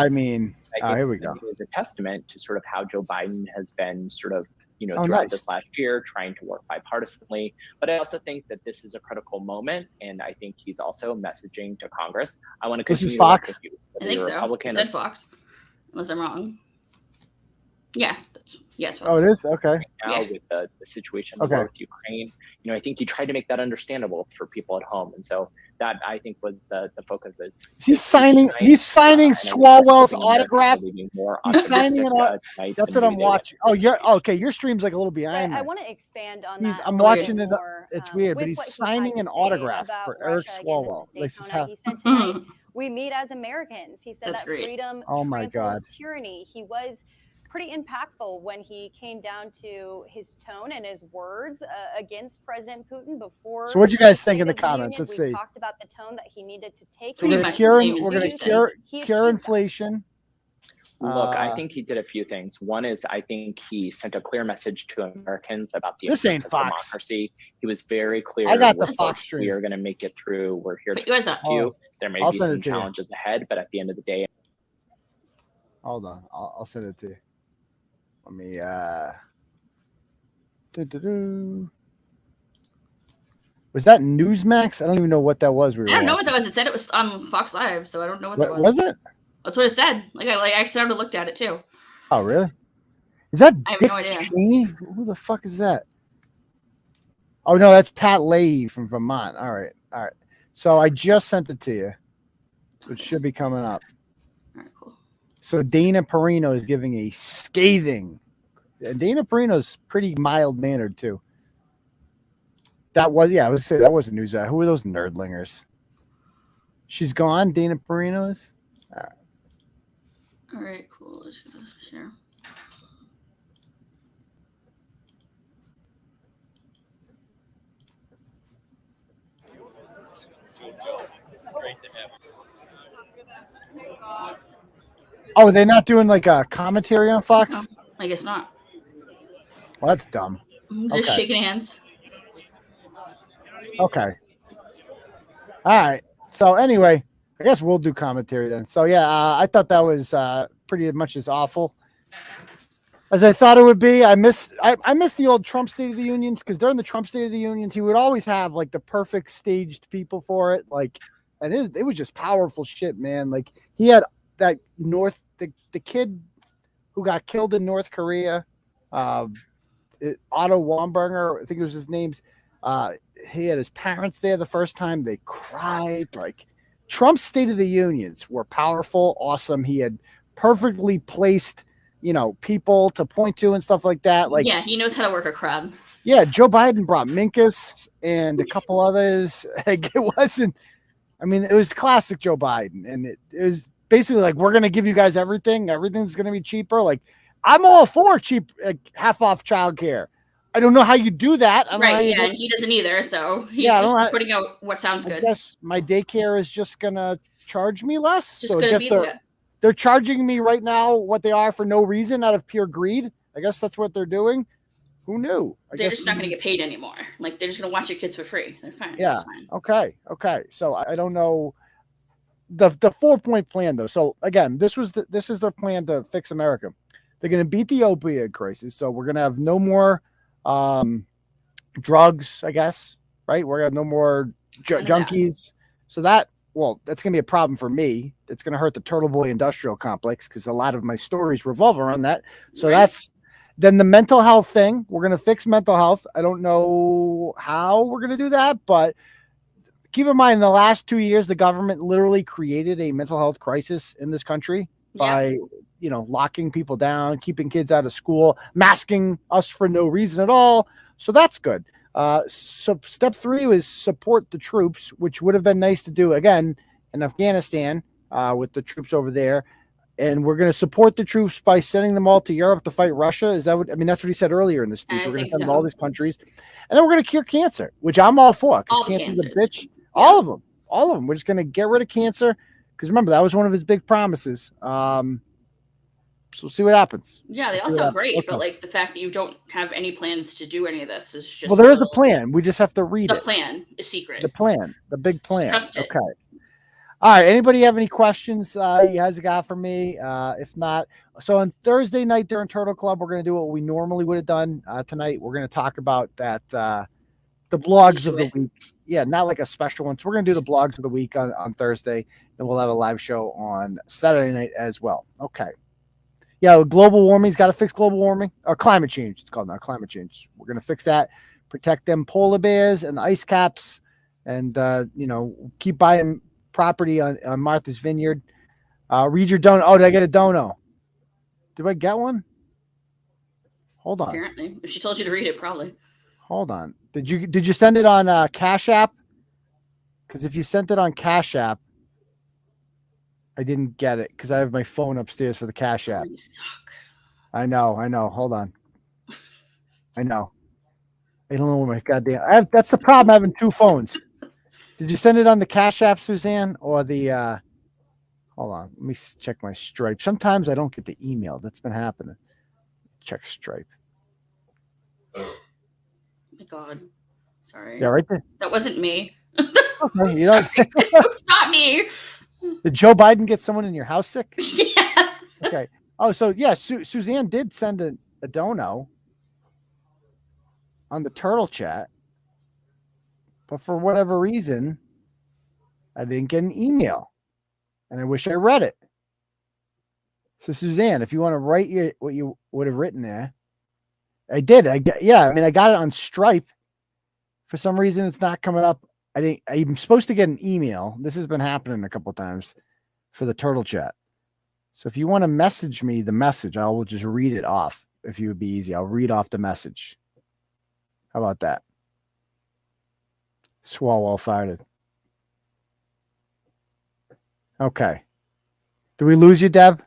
mean, here we go. It's a testament to sort of how Joe Biden has been sort of, throughout this last year, trying to work bipartisanly. But I also think that this is a critical moment, and I think he's also messaging to Congress. I want to continue. This is Fox? With you, I think so. It said Fox, unless I'm wrong. Yeah, it's Fox. Oh, it is? Okay. Now with the situation with Ukraine, I think he tried to make that understandable for people at home. And so that, I think, was the focus of his. He's signing Swalwell's autograph. He's signing it. That's what I'm watching. Oh, your stream's like a little behind. I want to expand on that. I'm watching it. It's weird, but he's signing an autograph for Eric Swalwell. He said tonight, we meet as Americans. He said that freedom tramples tyranny. He was pretty impactful when he came down to his tone and his words against President Putin before. So what do you guys think in the comments? Let's see. We talked about the tone that he needed to take. So we're going to cure inflation. Look, I think he did a few things. One is I think he sent a clear message to Americans about the importance of democracy. He was very clear. I got the Fox stream. We are going to make it through. We're here to help you. There may be some challenges ahead, but at the end of the day. Hold on. I'll send it to you. Let me Was that Newsmax? I don't even know what that was. I don't know what that was. It said it was on Fox Live, so I don't know what that was. Was it? That's what it said. I started to look at it too. Oh, really? Is that I have Dick no idea. Cheney? Who the fuck is that? Oh no, that's Pat Leahy from Vermont. All right. So I just sent it to you. So it should be coming up. All right, cool. So Dana Perino is giving a scathing. And Dana Perino's pretty mild-mannered too. I would say that wasn't news. Who are those nerdlingers? She's gone. Dana Perino's. All right, cool. Let's share. It's great to have. Oh, they're not doing like a commentary on Fox? No, I guess not. Well, that's dumb. Just shaking hands. Okay. All right. So anyway, I guess we'll do commentary then. So yeah, I thought that was pretty much as awful as I thought it would be. I miss the old Trump State of the Unions, because during the Trump State of the Unions, he would always have like the perfect staged people for it. Like, and it was just powerful shit, man. Like he had that the kid who got killed in North Korea, Otto Warmberger, I think it was his name's. He had his parents there the first time. They cried. Like, Trump's State of the Unions were powerful, awesome. He had perfectly placed, people to point to and stuff like that. Like, yeah, he knows how to work a crowd. Yeah, Joe Biden brought Minkus and a couple others. Like, it wasn't. I mean, it was classic Joe Biden, and it was basically like, we're going to give you guys everything. Everything's going to be cheaper. Like, I'm all for cheap, half off childcare. I don't know how you do that. Right, yeah, and he doesn't either, so he's just putting out what sounds good. I guess my daycare is just going to charge me less. Just going to be they're charging me right now what they are for no reason, out of pure greed. I guess that's what they're doing. Who knew? They're just not going to get paid anymore. Like, they're just going to watch your kids for free. They're fine. Yeah, That's fine. Okay. So I don't know the 4-point plan, though. So again, this is their plan to fix America. They're going to beat the opioid crisis. So we're going to have no more drugs, I guess, right? We're gonna have no more junkies. So that's gonna be a problem for me. It's gonna hurt the Turtleboy industrial complex, because a lot of my stories revolve around that. So that's then the mental health thing. We're gonna fix mental health. I don't know how we're gonna do that, but keep in mind, in the last 2 years, the government literally created a mental health crisis in this country by locking people down, keeping kids out of school, masking us for no reason at all. So that's good. So step 3 was support the troops, which would have been nice to do again in Afghanistan with the troops over there. And we're going to support the troops by sending them all to Europe to fight Russia. Is that what, that's what he said earlier in the speech. We're going to send them to all these countries, and then we're going to cure cancer, which I'm all for, because cancer's a bitch. Yeah. All of them. We're just going to get rid of cancer. Because remember, that was one of his big promises. So we'll see what happens. Yeah, they all sound great, but like the fact that you don't have any plans to do any of this is just. Well, there is a plan. We just have to read it. The plan is secret. The plan, the big plan. Trust it. Okay. All right. Anybody have any questions you guys got for me? If not, so on Thursday night during Turtle Club, we're going to do what we normally would have done tonight. We're going to talk about that the blogs of the week. Yeah, not like a special one. So we're going to do the blogs of the week on Thursday, and we'll have a live show on Saturday night as well. Okay. Yeah, global warming's got to fix global warming, or climate change. It's called now, climate change. We're going to fix that, protect them polar bears and the ice caps, and, keep buying property on Martha's Vineyard. Read your dono. Oh, did I get a dono? Did I get one? Hold on. Apparently. If she told you to read it, probably. Hold on. Did you send it on Cash App? Because if you sent it on Cash App, I didn't get it because I have my phone upstairs for the Cash App. You suck. I know. Hold on. I know. I don't know where my goddamn. That's the problem. Having two phones. Did you send it on the Cash App, Suzanne, or the? Hold on. Let me check my Stripe. Sometimes I don't get the email. That's been happening. Check Stripe. Oh my God. Sorry. Yeah, right there. That wasn't me. Okay, It's not me. Did Joe Biden get someone in your house sick? Yeah. Okay. Oh, so yeah, Suzanne did send a dono on the Turtle chat, but for whatever reason, I didn't get an email, and I wish I read it. So Suzanne, if you want to write what you would have written there, I did. I got it on Stripe. For some reason, it's not coming up. I'm supposed to get an email. This has been happening a couple of times for the Turtle chat. So if you want to message me the message, I will just read it off. If you would be easy, I'll read off the message. How about that? 𝗺𝗿𝗄𝗧𝘂𝗿𝗆. Okay. Do we lose you, Deb?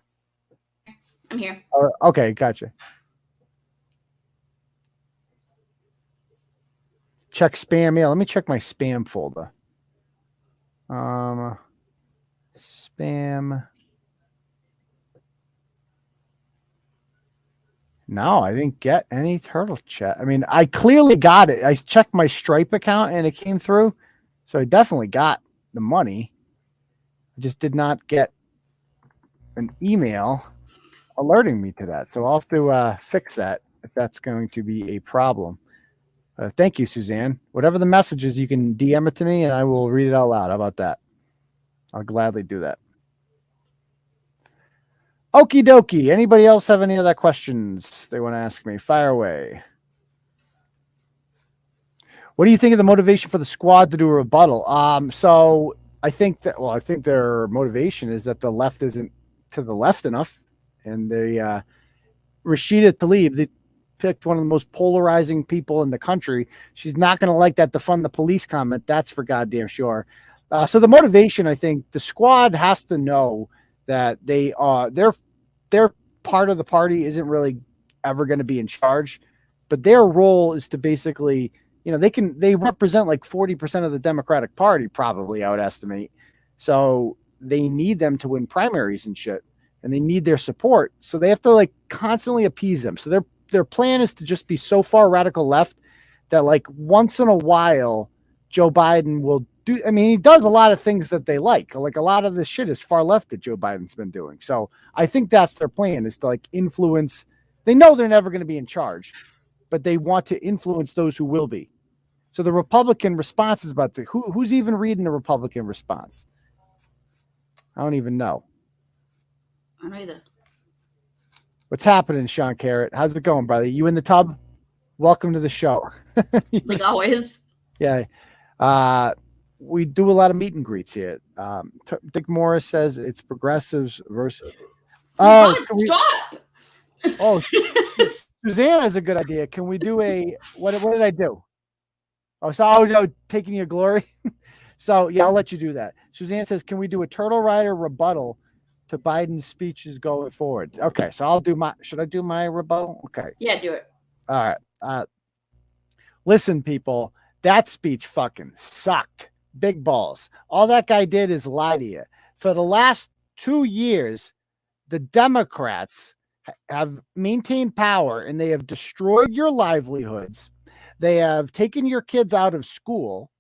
I'm here. Okay, gotcha. Check spam mail. Let me check my spam folder. Spam. No, I didn't get any turtle chat. I mean, I clearly got it. I checked my Stripe account and it came through. So I definitely got the money. I just did not get an email alerting me to that. So I'll have to fix that if that's going to be a problem. Thank you, Suzanne. Whatever the message is, you can DM it to me and I will read it out loud. How about that? I'll gladly do that. Okie dokie. Anybody else have any other questions they want to ask me? Fire away. What do you think of the motivation for the squad to do a rebuttal? So I think their motivation is that the left isn't to the left enough. And they, 𝗫𝗏𝗄 𝗵𝗏, they picked one of the most polarizing people in the country. She's not going to like that defund the police comment. That's for goddamn sure. So the motivation, I think the squad has to know that they are, their part of the party isn't really ever going to be in charge, but their role is to basically, they represent like 40% of the Democratic Party, probably, I would estimate. So they need them to win primaries and shit, and they need their support. So they have to like constantly appease them. So their plan is to just be so far radical left that like once in a while, Joe Biden will do. I mean, he does a lot of things that they like. Like a lot of this shit is far left that Joe Biden's been doing. So I think that's their plan, is to like influence. They know they're never going to be in charge, but they want to influence those who will be. So the Republican response is about to, who's even reading the Republican response? I don't even know. I don't either. What's happening, Sean Carrot? How's it going, brother? You in the tub? Welcome to the show. Like always. Yeah. We do a lot of meet and greets here. Dick Morris says it's progressives versus. Stop! Oh, Suzanne has a good idea. Can we do a what did I do? Oh, taking your glory. So yeah, I'll let you do that. Suzanne says, can we do a Turtle Rider rebuttal to Biden's speeches going forward? Okay, so I'll do should I do my rebuttal? Okay. Yeah, do it. All right. Listen, people, that speech fucking sucked. Big balls. All that guy did is lie to you. For the last 2 years, the Democrats have maintained power and they have destroyed your livelihoods. They have taken your kids out of school.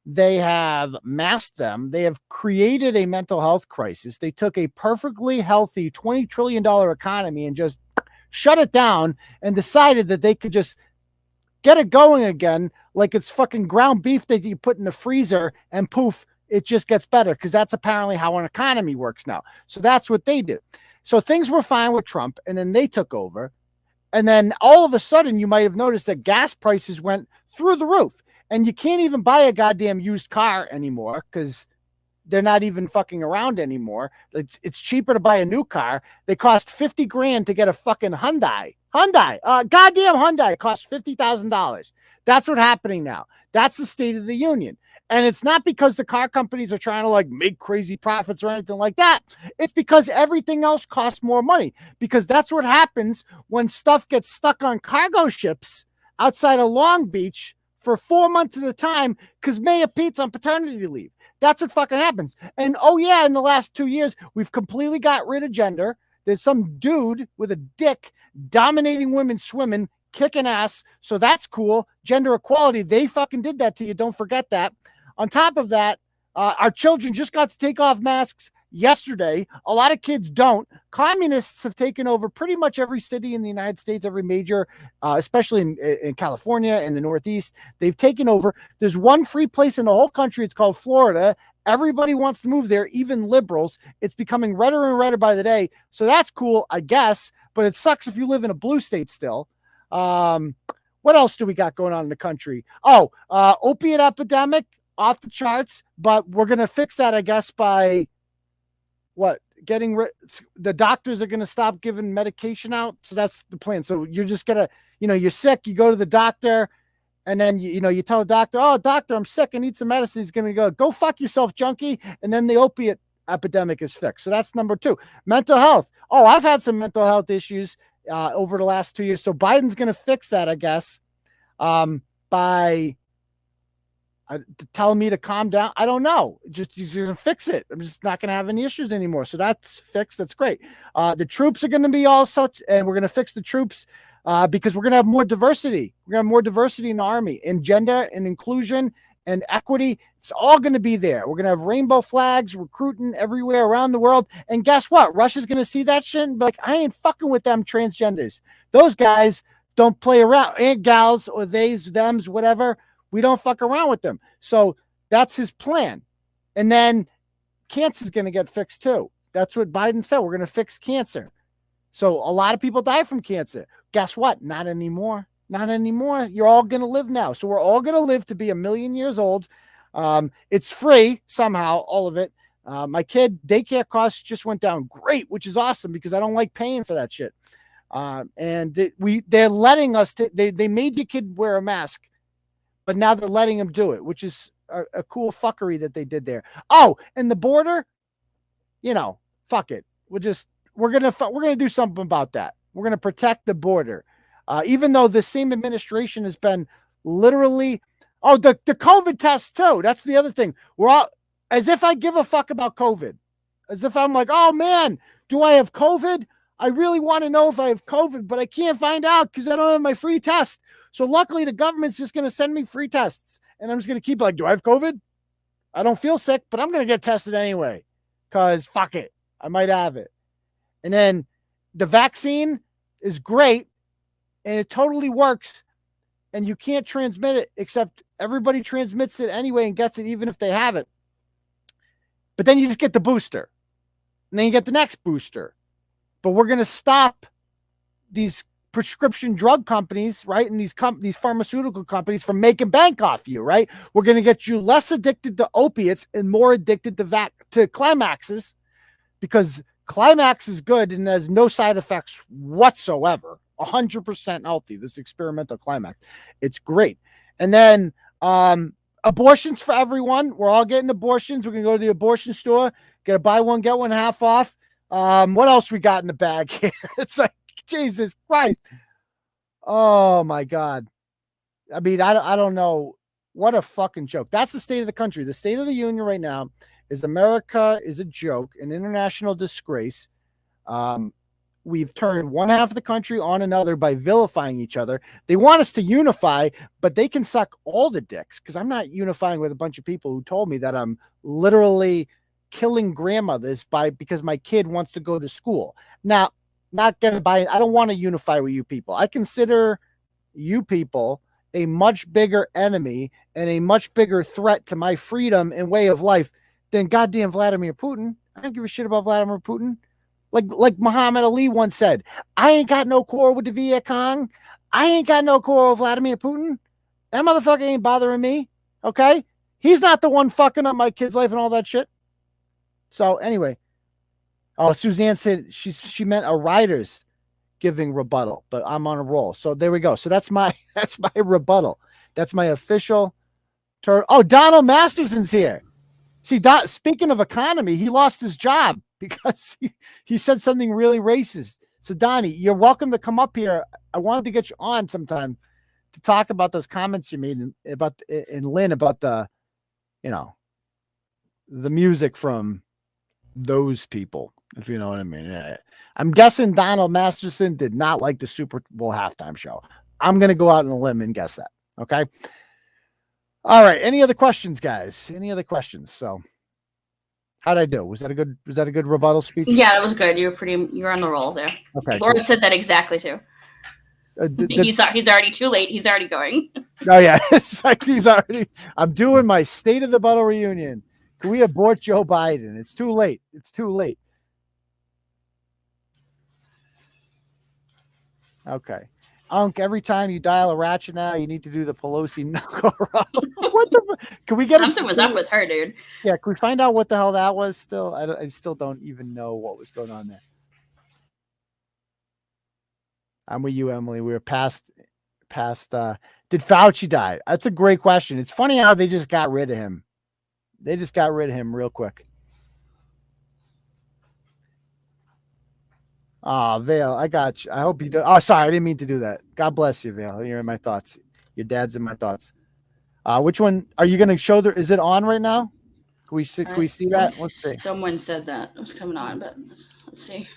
They have masked them. They have created a mental health crisis. They took a perfectly healthy $20 trillion economy and just shut it down and decided that they could just get it going again like it's fucking ground beef that you put in the freezer and poof, it just gets better, because that's apparently how an economy works now. So that's what they did. So things were fine with Trump, and then they took over. And then all of a sudden, you might have noticed that gas prices went through the roof. And you can't even buy a goddamn used car anymore because they're not even fucking around anymore. It's cheaper to buy a new car. They cost $50,000 to get a fucking Hyundai. Goddamn Hyundai costs $50,000. That's what's happening now. That's the state of the union. And it's not because the car companies are trying to like make crazy profits or anything like that. It's because everything else costs more money, because that's what happens when stuff gets stuck on cargo ships outside of Long Beach for 4 months at a time because Mayor Pete's on paternity leave. That's what fucking happens. And oh yeah, in the last 2 years, we've completely got rid of gender. There's some dude with a dick dominating women swimming, kicking ass. So that's cool. Gender equality. They fucking did that to you. Don't forget that. On top of that, our children just got to take off masks yesterday. A lot of kids don't. Communists have taken over pretty much every city in the United States, every major, especially in California and the Northeast. They've taken over. There's one free place in the whole country. It's called Florida. Everybody wants to move there, even liberals. It's becoming redder and redder by the day. So that's cool, I guess, but it sucks if you live in a blue state still. What else do we got going on in the country? Opiate epidemic, off the charts, but we're going to fix that, I guess, by what? The doctors are going to stop giving medication out. So that's the plan. So you're just going to, you're sick, you go to the doctor, and then, you tell the doctor, oh, doctor, I'm sick, I need some medicine. He's going to go fuck yourself, junkie. And then the opiate epidemic is fixed. So that's number 2. Mental health. Oh, I've had some mental health issues over the last 2 years. So Biden's going to fix that, I guess, by telling me to calm down. I don't know. Just he's going to fix it. I'm just not going to have any issues anymore. So that's fixed. That's great. The troops are going to be all such, and we're going to fix the troops because we're going to have more diversity. We're going to have more diversity in the Army, in gender and inclusion and equity. It's all going to be there. We're going to have rainbow flags recruiting everywhere around the world. And guess what? Russia's going to see that shit and be like, I ain't fucking with them transgenders. Those guys don't play around. And gals or theys, thems, whatever. We don't fuck around with them. So that's his plan. And then cancer is going to get fixed too. That's what Biden said. We're going to fix cancer. So a lot of people die from cancer. Guess what? Not anymore. Not anymore. You're all going to live now. So we're all going to live to be 1,000,000 years old. It's free somehow, all of it. My kid daycare costs just went down great, which is awesome because I don't like paying for that shit. And they're letting us, they made your kid wear a mask, but now they're letting him do it, which is a cool fuckery that they did there. Oh, and the border, fuck it. We're going to do something about that. We're going to protect the border. Even though the same administration has been literally, the COVID test too. That's the other thing. We're all, as if I give a fuck about COVID, as if I'm like, oh man, do I have COVID? I really want to know if I have COVID, but I can't find out because I don't have my free test. So luckily the government's just going to send me free tests and I'm just going to keep like, do I have COVID? I don't feel sick, but I'm going to get tested anyway because fuck it. I might have it. And then the vaccine is great and it totally works and you can't transmit it except everybody transmits it anyway and gets it even if they have it. But then you just get the booster and then you get the next booster. But we're going to stop these prescription drug companies, right? And these pharmaceutical companies from making bank off you, right? We're going to get you less addicted to opiates and more addicted to climaxes because climax is good and has no side effects whatsoever. 100% healthy, this experimental climax. It's great. And then abortions for everyone. We're all getting abortions. We're going to go to the abortion store, get a buy one, get one half off. What else we got in the bag here? It's like, Jesus Christ. Oh my God. I mean, I don't know. What a fucking joke. That's the state of the country. The state of the union right now is America is a joke, an international disgrace. We've turned one half of the country on another by vilifying each other. They want us to unify, but they can suck all the dicks because I'm not unifying with a bunch of people who told me that I'm literally killing grandmothers because my kid wants to go to school. Now, not going to buy. I don't want to unify with you people. I consider you people a much bigger enemy and a much bigger threat to my freedom and way of life than goddamn Vladimir Putin. I don't give a shit about Vladimir Putin. Like Muhammad Ali once said, I ain't got no quarrel with the Viet Cong. I ain't got no quarrel with Vladimir Putin. That motherfucker ain't bothering me. Okay? He's not the one fucking up my kid's life and all that shit. So anyway. Oh, Suzanne said she meant a writer's giving rebuttal, but I'm on a roll. So there we go. So that's my rebuttal. That's my official turn. Oh, Donald Masterson's here. See, speaking of economy, he lost his job because he said something really racist. So Donnie, you're welcome to come up here. I wanted to get you on sometime to talk about those comments you made in Lynn about the music from those people, if you know what I mean. I'm guessing Donald Masterson did not like the Super Bowl halftime show. I'm going to go out on a limb and guess that. Okay. All right. Any other questions, guys? Any other questions? So how'd I do? Was that a good rebuttal speech? Yeah, that was good. You were on the roll there. Okay. Laura said that exactly too. He's already too late. He's already going. Oh yeah. It's like I'm doing my state of the battle reunion. Can we abort Joe Biden? It's too late. It's too late. Okay. Unc, every time you dial a ratchet now, you need to do the Pelosi knuckle rub. What the? Can we get something was up with her, dude? Yeah, can we find out what the hell that was? Still, I still don't even know what was going on there. I'm with you, Emily. We were past. Did Fauci die? That's a great question. It's funny how they just got rid of him. They just got rid of him real quick. Oh, Vale, I got you. I hope you do. Oh, sorry, I didn't mean to do that. God bless you, Vale. You're in my thoughts. Your dad's in my thoughts. Which one are you going to show? Is it on right now? Can we see that? Let's see. Someone said that it was coming on, but let's see.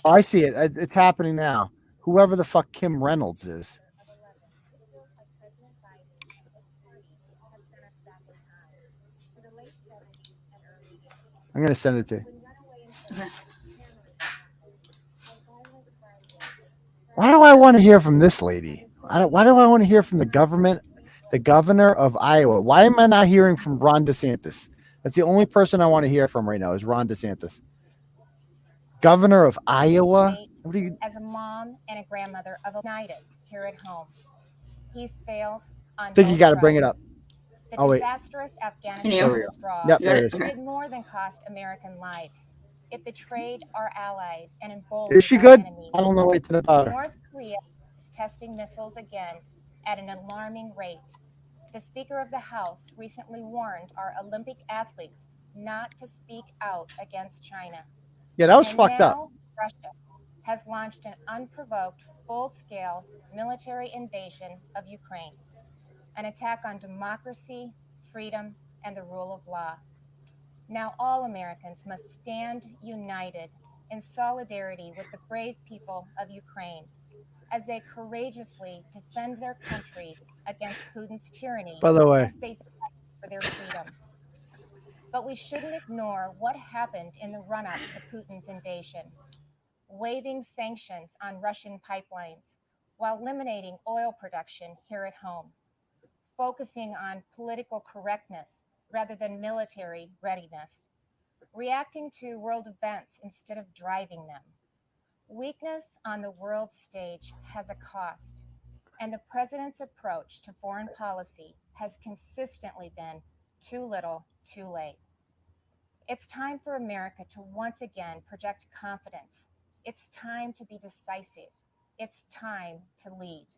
Oh, I see it. It's happening now. Whoever the fuck Kim Reynolds is. I'm going to send it to you. Okay. Why do I want to hear from this lady? Why do I want to hear from the governor of Iowa? Why am I not hearing from Ron DeSantis? That's the only person I want to hear from right now is Ron DeSantis. Governor of Iowa? As a mom and a grandmother of tinnitus here at home. He's failed on I think you got to bring it up. The disastrous Afghanistan withdrawal did more than cost American lives. It betrayed our allies and emboldened Is she good? I don't know anything about her. North Korea is testing missiles again at an alarming rate. The Speaker of the House recently warned our Olympic athletes not to speak out against China. Yeah, that was fucked up. Russia has launched an unprovoked, full-scale military invasion of Ukraine, an attack on democracy, freedom, and the rule of law. Now all Americans must stand united in solidarity with the brave people of Ukraine as they courageously defend their country against Putin's tyranny By the way, as they fight for their freedom. But we shouldn't ignore what happened in the run-up to Putin's invasion, waiving sanctions on Russian pipelines while eliminating oil production here at home, focusing on political correctness rather than military readiness, reacting to world events instead of driving them. Weakness on the world stage has a cost, and the president's approach to foreign policy has consistently been too little, too late. It's time for America to once again project confidence. It's time to be decisive. It's time to lead.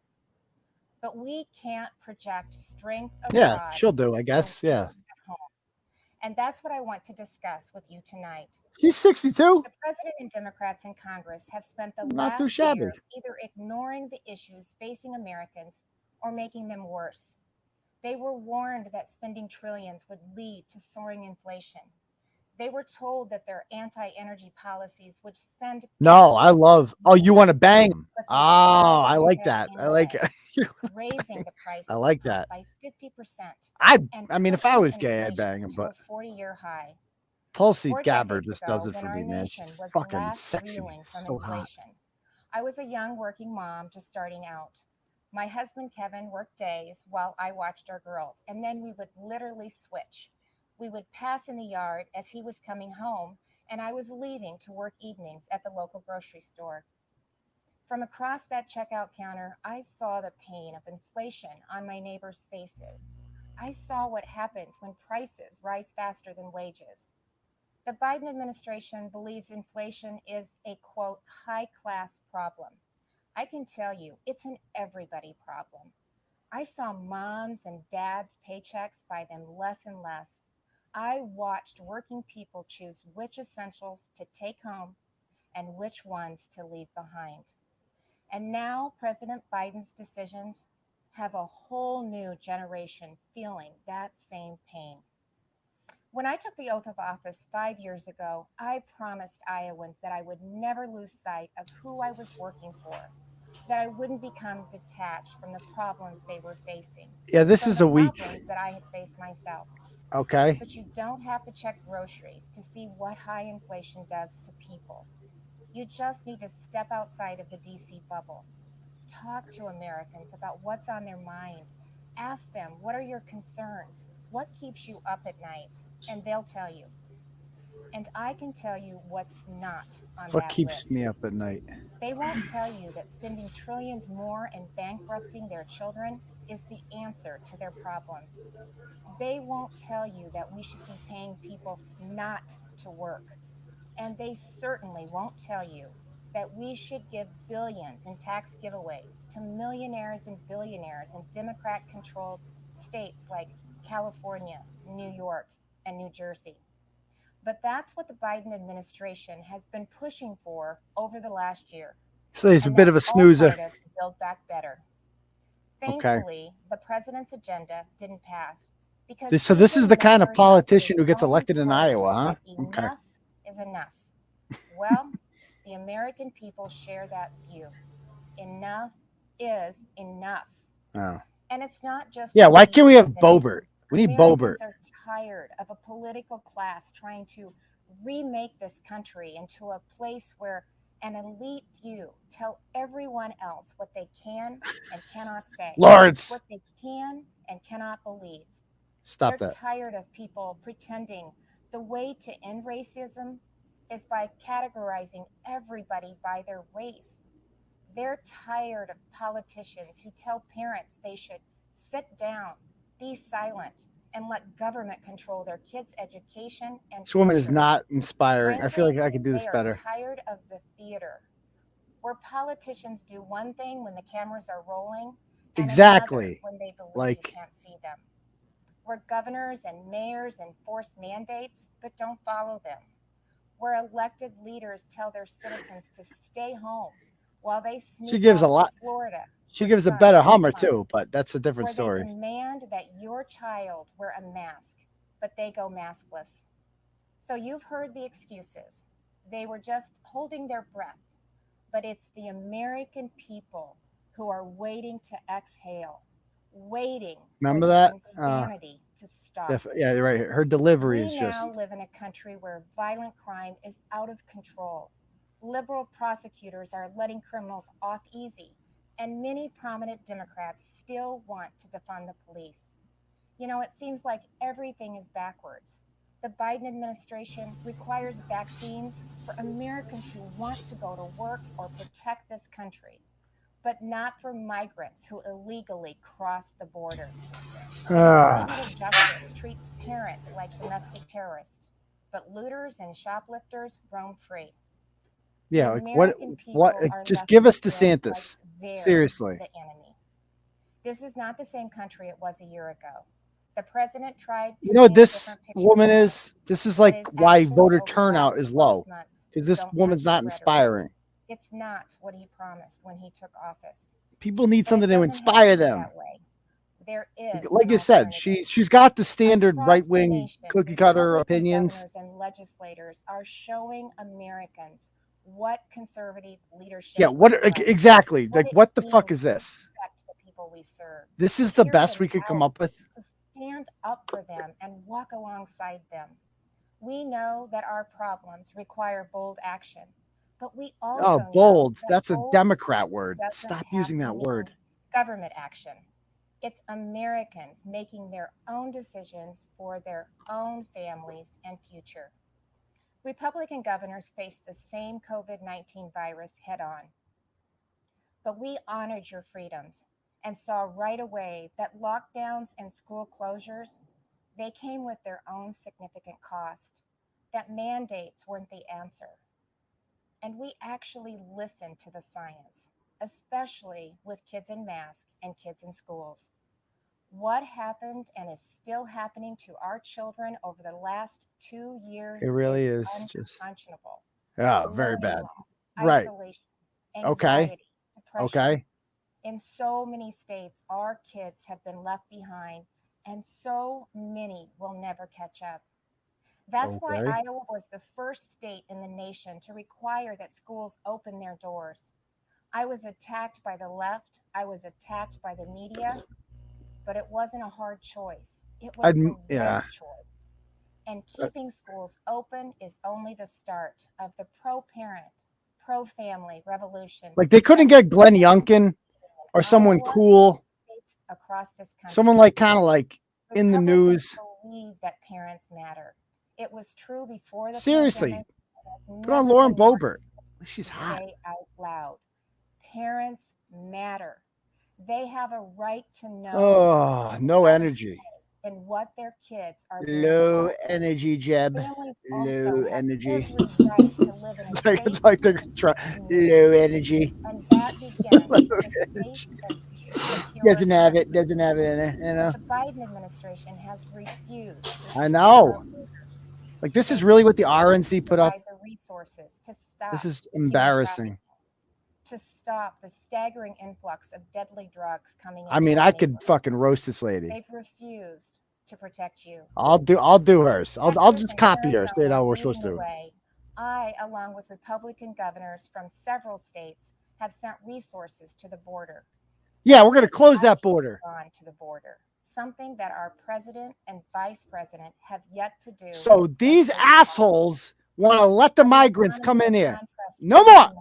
But we can't project strength abroad. Yeah, she'll do, I guess. Yeah. And that's what I want to discuss with you tonight. She's 62. The president and Democrats in Congress have spent the Not too last shabby. year either ignoring the issues facing Americans or making them worse. They were warned that spending trillions would lead to soaring inflation. They were told that their anti-energy policies would send... No, I love... Oh, you want to bang him? Oh, I like that. I like it. raising the price I like that. by 50%. I mean, if I was gay, I'd bang him, but... 40-year high. 𝗪𝐿𝐶𝗵 4 𝗵𝐵 decades just ago, does it when for our me, man. nation She's was fucking last sexy. reeling from So hot. inflation, I was a young working mom just starting out. My husband, Kevin, worked days while I watched our girls, and then we would literally switch. We would pass in the yard as he was coming home, and I was leaving to work evenings at the local grocery store. From across that checkout counter, I saw the pain of inflation on my neighbors' faces. I saw what happens when prices rise faster than wages. The Biden administration believes inflation is a, quote, high-class problem. I can tell you, it's an everybody problem. I saw moms and dads' paychecks buy them less and less. I watched working people choose which essentials to take home and which ones to leave behind. And now President Biden's decisions have a whole new generation feeling that same pain. When I took the oath of office 5 years ago, I promised Iowans that I would never lose sight of who I was working for, that I wouldn't become detached from the problems they were facing. Yeah, this from is the a week. problems that I had faced myself. Okay. But you don't have to check groceries to see what high inflation does to people. You just need to step outside of the DC bubble. Talk to Americans about what's on their mind. Ask them, what are your concerns? What keeps you up at night? And they'll tell you. And I can tell you what's not on What that keeps list. me up at night? They won't tell you that spending trillions more and bankrupting their children is the answer to their problems. They won't tell you that we should be paying people not to work. And they certainly won't tell you that we should give billions in tax giveaways to millionaires and billionaires in Democrat-controlled states like California, New York, and New Jersey. But that's what the Biden administration has been pushing for over the last year. So he's a And bit of a that's all snoozer. part of Build Back Better. Okay. Thankfully, the president's agenda didn't pass because This is even the kind of members politician his who gets own elected in party Iowa, huh? said Okay. enough is enough. Well, the American people share that view. Enough is enough. Oh. And it's not just Yeah, why me can't we have admitting Boebert? We need Americans Boebert. are tired of a political class trying to remake this country into a place where an elite few tell everyone else what they can and cannot say. Lawrence. What they can and cannot believe. Stop They're that. tired of people pretending the way to end racism is by categorizing everybody by their race. They're tired of politicians who tell parents they should sit down, be silent, and let government control their kids' education and This woman is future. not inspiring. I feel like I could do this They are better. tired of the theater, where politicians do one thing when the cameras are rolling, and Exactly. another when they believe Like- you can't see them. Where governors and mayors enforce mandates but don't follow them. Where elected leaders tell their citizens to stay home while they sneak She gives out a lot. to Florida. She for gives a sun better and Hummer fun. too, but that's a different Where story. they demand that your child wear a mask, but they go maskless. So you've heard the excuses. They were just holding their breath. But it's the American people who are waiting to exhale, waiting Remember for that? the insanity to stop. Yeah, you're right. Her delivery is We now just. live in a country where violent crime is out of control. Liberal prosecutors are letting criminals off easy, and many prominent Democrats still want to defund the police. You know, it seems like everything is backwards. The Biden administration requires vaccines for Americans who want to go to work or protect this country, but not for migrants who illegally cross the border. Criminal justice treats parents like domestic terrorists, but looters and shoplifters roam free. Yeah, The like American people what? are Just left give us to feel DeSantis. like they're Seriously. the enemy. This is not the same country it was a year ago. The president tried to You know what paint a this different picture woman for us, is? This is but like his why actions voter over the turnout last is 12 low. months Because this don't woman's match the not rhetoric. inspiring. It's not what he promised when he took office. People need And it something to doesn't have inspire be them. that way. There is Like an you said, alternative. she's got the standard Across right the wing nation, cookie cutter Republican opinions. governors and legislators are showing Americans what conservative leadership Yeah, what looks like, exactly? Like it what the fuck means is to this? protect the people we serve. This is the Hear best them we could come out, up with. to stand up for them and walk alongside them. We know that our problems require bold action, but we also Oh, know bold. that That's a bold Democrat action word. doesn't Stop have using to that mean word. government action. It's Americans making their own decisions for their own families and future. Republican governors face the same COVID-19 virus head on. But we honored your freedoms and saw right away that lockdowns and school closures, they came with their own significant cost, that mandates weren't the answer. And we actually listened to the science, especially with kids in masks and kids in schools. What happened and is still happening to our children over the last 2 years It really is just unconscionable. very Learning bad. loss, Right. isolation, Okay. anxiety, depression. Okay. In so many states, our kids have been left behind, and so many will never catch up. That's why Okay. Iowa was the first state in the nation to require that schools open their doors. I was attacked by the left. I was attacked by the media, but it wasn't a hard choice. It was the yeah. right choice. And keeping schools open is only the start of the pro-parent, pro-family revolution. Like they couldn't get Glenn Youngkin or someone cool, States across this country. someone like kind of like in the news. Believe that parents matter. It was true before the Seriously, pandemic, and it has put on never Lauren been more Boebert. She's to hot. say out loud. Parents matter. They have a right to know Oh, no energy. and what their kids are being Low taught. energy, Jeb. Families Low also have energy. every right to live in a It's like, safe it's like they're low energy. and that begins with a safe and secure Doesn't have it. Doesn't have it in it. You know. The Biden administration has refused to I know. Like, this is really what the RNC put up. The resources to stop. This is embarrassing. To stop the staggering influx of deadly drugs coming in. I mean, I could fucking roast this lady. They've refused to protect you. I'll do hers. I'll just copy hers. You know, we're supposed to. I, along with Republican governors from several states, have sent resources to the border. Yeah, we're going to close that border. On to the border. Something that our president and vice president have yet to do. So these assholes want to let the migrants come in here. No more.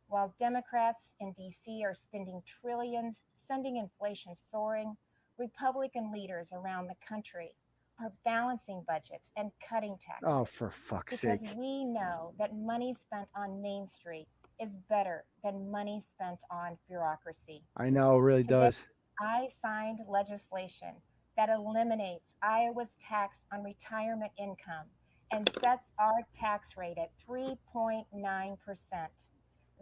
While Democrats in D.C. are spending trillions, sending inflation soaring, Republican leaders around the country are balancing budgets and cutting taxes. Oh, for fuck's sake. Because we know that money spent on Main Street is better than money spent on bureaucracy. I know, it really does. I signed legislation that eliminates Iowa's tax on retirement income and sets our tax rate at 3.9%.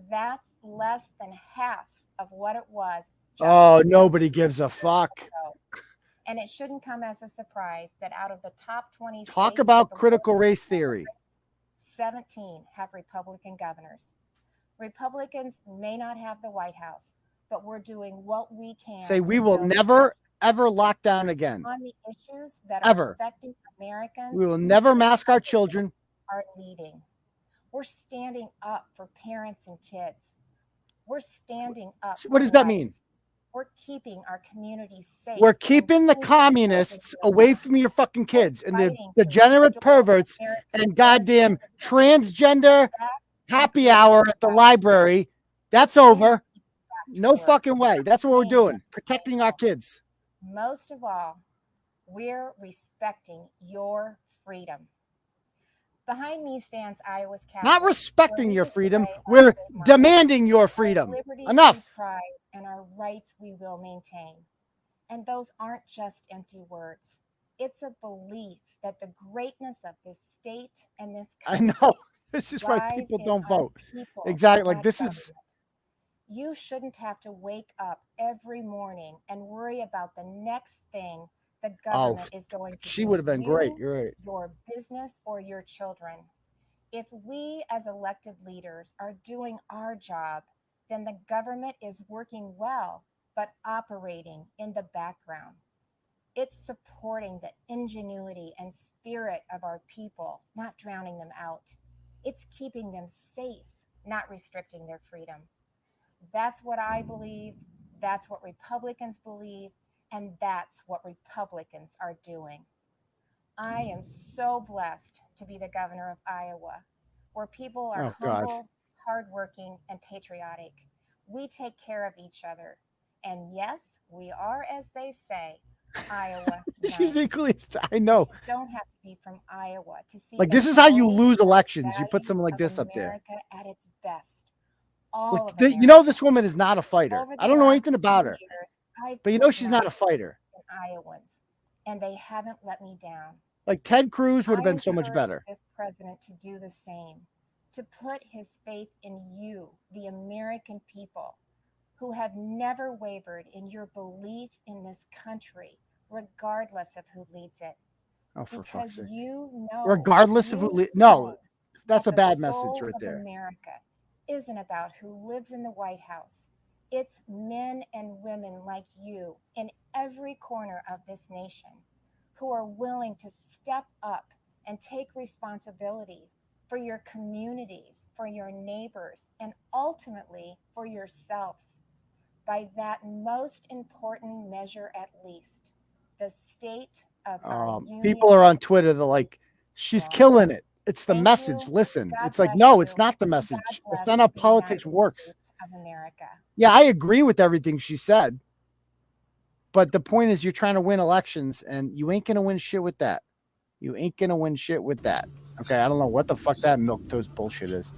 That's less than half of what it was. Oh, nobody gives a fuck. And it shouldn't come as a surprise that out of the top 20 talk about critical race theory, 17 have Republican governors. Republicans may not have the White House, but we're doing what we can. Say we will never, ever lock down again. On the issues that are affecting Americans. We will never mask our children. Are leading. We're standing up for parents and kids. We're standing up. What does that mean? We're keeping our communities safe. We're keeping the communists away from your fucking kids and the degenerate perverts and goddamn transgender happy hour at the library. That's over. No fucking way. That's what we're doing. Protecting our kids. Most of all, we're respecting your freedom. Behind me stands Iowa's capital. Not respecting your freedom. We're demanding your freedom. Enough. And our rights we will maintain. And those aren't just empty words. It's a belief that the greatness of this state and this country. I know. This is why people don't vote. Exactly. Like this is. You shouldn't have to wake up every morning and worry about the next thing the government is going to do. She would have been great. You're right. Your business or your children. If we as elected leaders are doing our job, then the government is working well, but operating in the background. It's supporting the ingenuity and spirit of our people, not drowning them out. It's keeping them safe, not restricting their freedom. That's what I believe. That's what Republicans believe. And that's what Republicans are doing. I am so blessed to be the governor of Iowa, where people are humble, hardworking, and patriotic. We take care of each other. And yes, we are, as they say, Iowa. She's equally, I know. You don't have to be from Iowa to see. Like, this is how you lose elections. You put someone like this up there. America at its best. Like, you know, this woman is not a fighter. I don't know anything about her. But you know she's not a fighter. Iowans, and they haven't let me down. Like Ted Cruz would have been so much better. This president to do the same, to put his faith in you, the American people, who have never wavered in your belief in this country, regardless of who leads it. Oh, for fuck's sake! You know, regardless of who leads. No, that's a bad message right there. America isn't about who lives in the White House. It's men and women like you in every corner of this nation who are willing to step up and take responsibility for your communities, for your neighbors, and ultimately for yourselves. By that most important measure, at least, the state of our union. People are on Twitter. They're like, she's killing it. It's the message. Listen, it's like, no, it's not the message. It's not how politics works. Of America. Yeah, I agree with everything she said. But the point is, you're trying to win elections, and you ain't going to win shit with that. You ain't going to win shit with that. Okay, I don't know what the fuck that milquetoast bullshit is.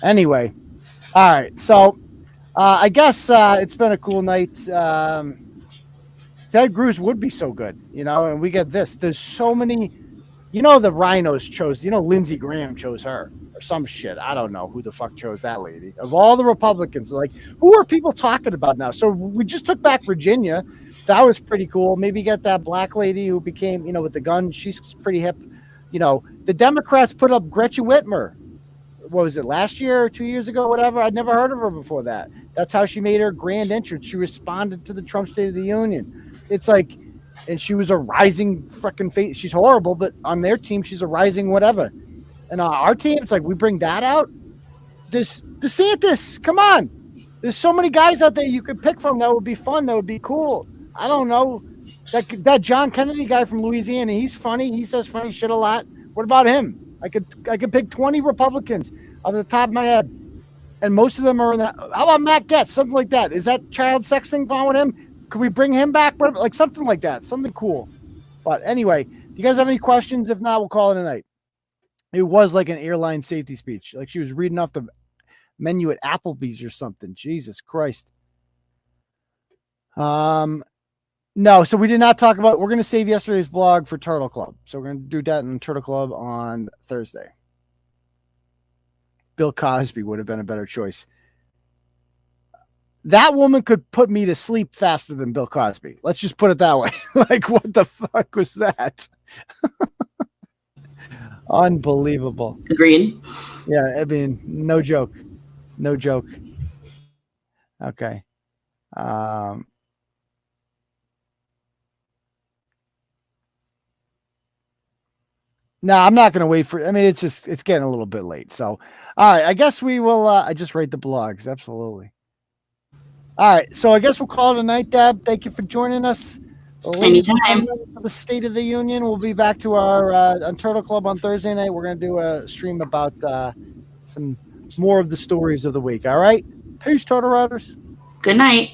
Anyway, all right. So, I guess it's been a cool night. Ted Cruz would be so good, you know, and we get this. There's so many, you know, the rhinos chose, you know, Lindsey Graham chose her. Or some shit. I don't know who the fuck chose that lady. Of all the Republicans, like, who are people talking about now? So we just took back Virginia. That was pretty cool. Maybe get that black lady who became, you know, with the gun. She's pretty hip. You know, the Democrats put up Gretchen Whitmer. What was it, last year or 2 years ago, whatever? I'd never heard of her before that. That's how she made her grand entrance. She responded to the Trump State of the Union. It's like, and she was a rising freaking face. She's horrible, but on their team, she's a rising whatever. And on our team, it's like, we bring that out. There's DeSantis. Come on. There's so many guys out there you could pick from that would be fun. That would be cool. I don't know. That John Kennedy guy from Louisiana, he's funny. He says funny shit a lot. What about him? I could pick 20 Republicans off the top of my head, and most of them are in that. How about Matt Gaetz? Something like that. Is that child sex thing going with him? Could we bring him back? Like something like that. Something cool. But anyway, do you guys have any questions? If not, we'll call it a night. It was like an airline safety speech. Like she was reading off the menu at Applebee's or something. Jesus Christ. No, so we did not talk about, we're going to save yesterday's blog for Turtle Club. So we're going to do that in Turtle Club on Thursday. Bill Cosby would have been a better choice. That woman could put me to sleep faster than Bill Cosby. Let's just put it that way. Like, what the fuck was that? Unbelievable. Agreed. Yeah, I mean, no joke. No joke. Okay. No, I'm not going to wait for, I mean, it's getting a little bit late. So, all right, I guess we will, I just rate the blogs. Absolutely. All right. So I guess we'll call it a night, Deb. Thank you for joining us. Anytime. The State of the Union. We'll be back to our on Turtle Club on Thursday night. We're going to do a stream about some more of the stories of the week. All right. Peace, Turtle Riders. Good night.